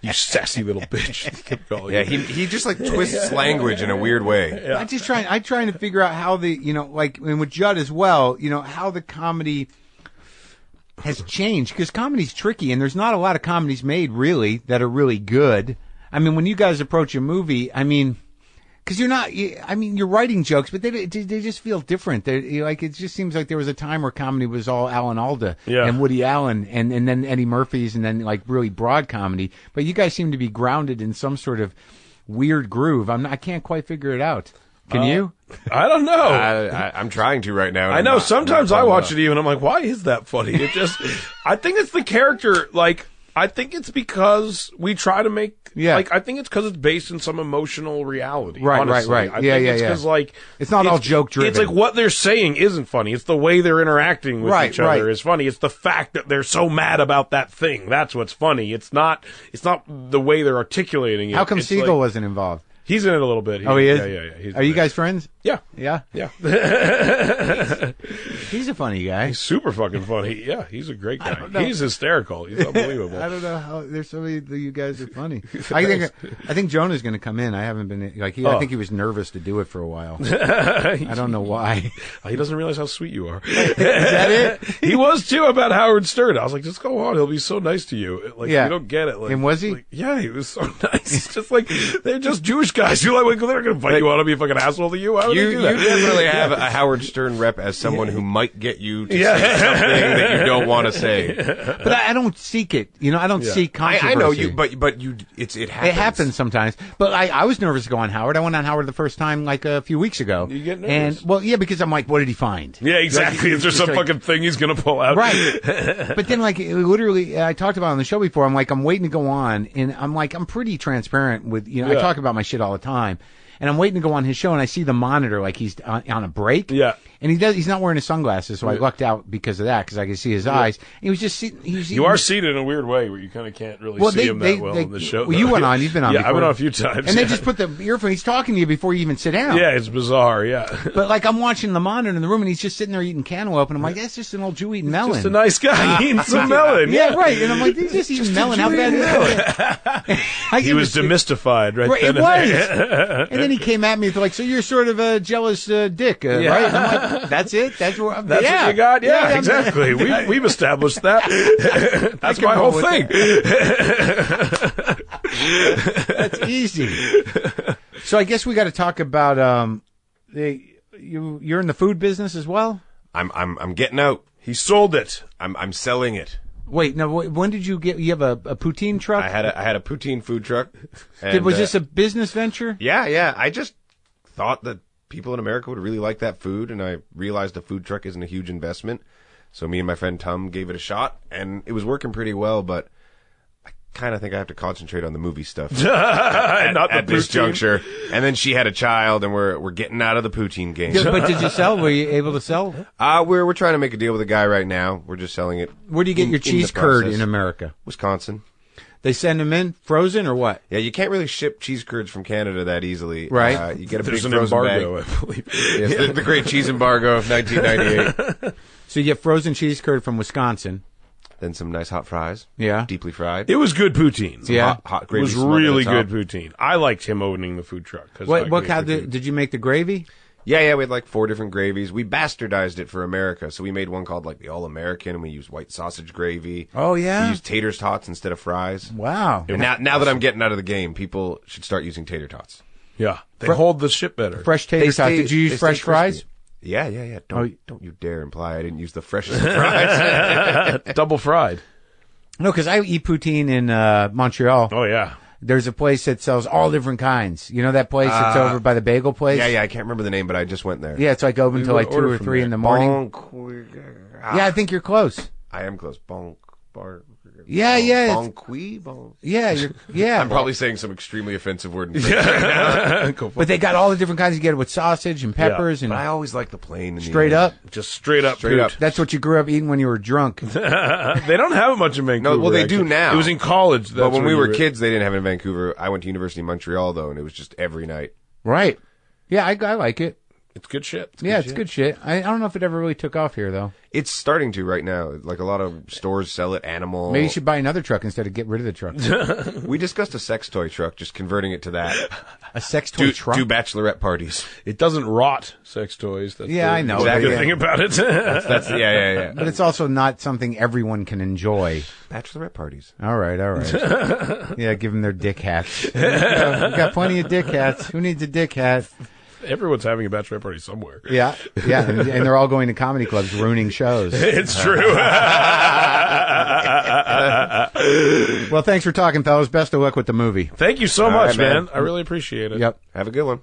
You sassy little bitch." Yeah, he just like twists language in a weird way. Yeah. I'm trying to figure out how and with Judd as well, how the comedy has changed, because comedy's tricky, and there's not a lot of comedies made really that are really good. I mean, when you guys approach a movie, I mean, because you're writing jokes, but they just feel different. It just seems like there was a time where comedy was all Alan Alda and Woody Allen, and then Eddie Murphy's, and then like really broad comedy. But you guys seem to be grounded in some sort of weird groove. I can't quite figure it out. Can you? I don't know. I'm trying to right now. I know. Sometimes I watch it even. I'm like, why is that funny? It just, I think it's the character. Like, I think it's because we try to make. Yeah. Like, I think it's because it's based in some emotional reality. Right. Honestly. Right. I think it's because like it's not all joke driven. It's like what they're saying isn't funny. It's the way they're interacting with each other is funny. It's the fact that they're so mad about that thing. That's what's funny. It's not the way they're articulating it. How come Siegel wasn't involved? He's in it a little bit. He is? Yeah. Are you guys friends? Yeah. Yeah? Yeah. He's a funny guy. He's super fucking funny. Yeah, he's a great guy. He's hysterical. He's unbelievable. I don't know how there's so many of you guys are funny. I think Jonah's going to come in. I haven't been I think he was nervous to do it for a while. I don't know why. He doesn't realize how sweet you are. Is that it? He was too about Howard Stern. I was like, just go on. He'll be so nice to you. Like, you don't get it. Like, and was he? Like, yeah, he was so nice. Just like they're just Jewish guys who like they're going to invite you on to be a fucking asshole to you. Why would You, they do you that? definitely have a Howard Stern rep as someone who might get you to say something that you don't want to say. But I don't seek it. You know, I don't seek controversy. I know you, but it happens. It happens sometimes. But I was nervous to go on Howard. I went on Howard the first time like a few weeks ago. You get nervous? And, well, yeah, because I'm like, what did he find? Yeah, exactly. Is there some like, fucking thing he's going to pull out? Right. But then, like, literally, I talked about it on the show before. I'm like, I'm waiting to go on, and I'm like, I'm pretty transparent with, you know, I talk about my shit all the time. And I'm waiting to go on his show, and I see the monitor like he's on a break. Yeah. And he's not wearing his sunglasses, so I lucked out because of that, because I could see his eyes. And he was just sitting. You are seated in a weird way where you kind of can't really see him that well in the show. Well, you went on. You've been on Yeah, before. I went on a few times. And they just put the earphone. He's talking to you before you even sit down. Yeah, it's bizarre, yeah. But, like, I'm watching the monitor in the room, and he's just sitting there eating cantaloupe, and I'm like, that's just an old Jew eating melon. Just a nice guy eating some melon. Yeah, right. And I'm like, he's just eating melon. How bad is that? He was demystified right then. It was. And then he came at me with like, so you're sort of a jealous dick, right? And I'm like, that's it? That's what I'm, That's what you got? Yeah, exactly. We've established that. That's my whole thing. That's easy. So I guess we got to talk about you're in the food business as well? I'm getting out. He sold it. I'm selling it. Wait, now when did you get? You have a poutine truck? I had a poutine food truck. And, was this a business venture? Yeah. I just thought that people in America would really like that food, and I realized a food truck isn't a huge investment. So me and my friend Tom gave it a shot, and it was working pretty well, but I kind of think I have to concentrate on the movie stuff at this juncture. And then she had a child, and we're getting out of the poutine game. But did you sell? Were you able to sell? We're trying to make a deal with a guy right now. We're just selling it. Where do you get your cheese the curd process. in America? Wisconsin. They send them in frozen or what? Yeah, you can't really ship cheese curds from Canada that easily. Right. You get a There's big an frozen embargo, bag. I believe. Yes, the great cheese embargo of 1998. So you get frozen cheese curd from Wisconsin. Then some nice hot fries. Yeah. Deeply fried. It was good poutine. Yeah. Hot It gravy was smoke on really the top. good poutine. I liked him owning the food truck. What kind did you make the gravy? Yeah, we had like 4 different gravies. We bastardized it for America, so we made one called like the All-American, and we used white sausage gravy. Oh, yeah? We used tater tots instead of fries. Wow. And now that I'm getting out of the game, people should start using tater tots. Yeah. They hold the ship better. Fresh tater tots. Did you use fresh fries? Yeah. Don't you dare imply I didn't use the freshest of fries. Double fried. No, because I eat poutine in Montreal. Oh, yeah. There's a place that sells all different kinds. You know that place that's over by the bagel place? Yeah, I can't remember the name, but I just went there. Yeah, it's like open until like 2 or 3 in the morning. Yeah, I think you're close. I am close. Bonk bar. Yeah. Bonqui? Yeah. I'm probably saying some extremely offensive word in French right now. But they got all the different kinds. You get it with sausage and peppers and But I always like the plain. straight up. Just straight up. That's what you grew up eating when you were drunk. They don't have it much in Vancouver. No, well, they do actually. now. It was in college. But when we were kids, they didn't have it in Vancouver. I went to University of Montreal, though, and it was just every night. Right. Yeah, I like it. It's good shit. It's good shit. I don't know if it ever really took off here, though. It's starting to right now. Like, a lot of stores sell it, animal. Maybe you should buy another truck instead of get rid of the truck. We discussed a sex toy truck, just converting it to that. A sex toy truck? Do bachelorette parties. It doesn't rot sex toys. That's I know. That's the Exactly. good thing about it. That's yeah. But it's also not something everyone can enjoy. Bachelorette parties. All right. Yeah, give them their dick hats. We got plenty of dick hats. Who needs a dick hat? Everyone's having a bachelorette party somewhere. Yeah, and they're all going to comedy clubs, ruining shows. It's true. Well, thanks for talking, fellas. Best of luck with the movie. Thank you so All much, right, man. man. I really appreciate it. Yep. Have a good one.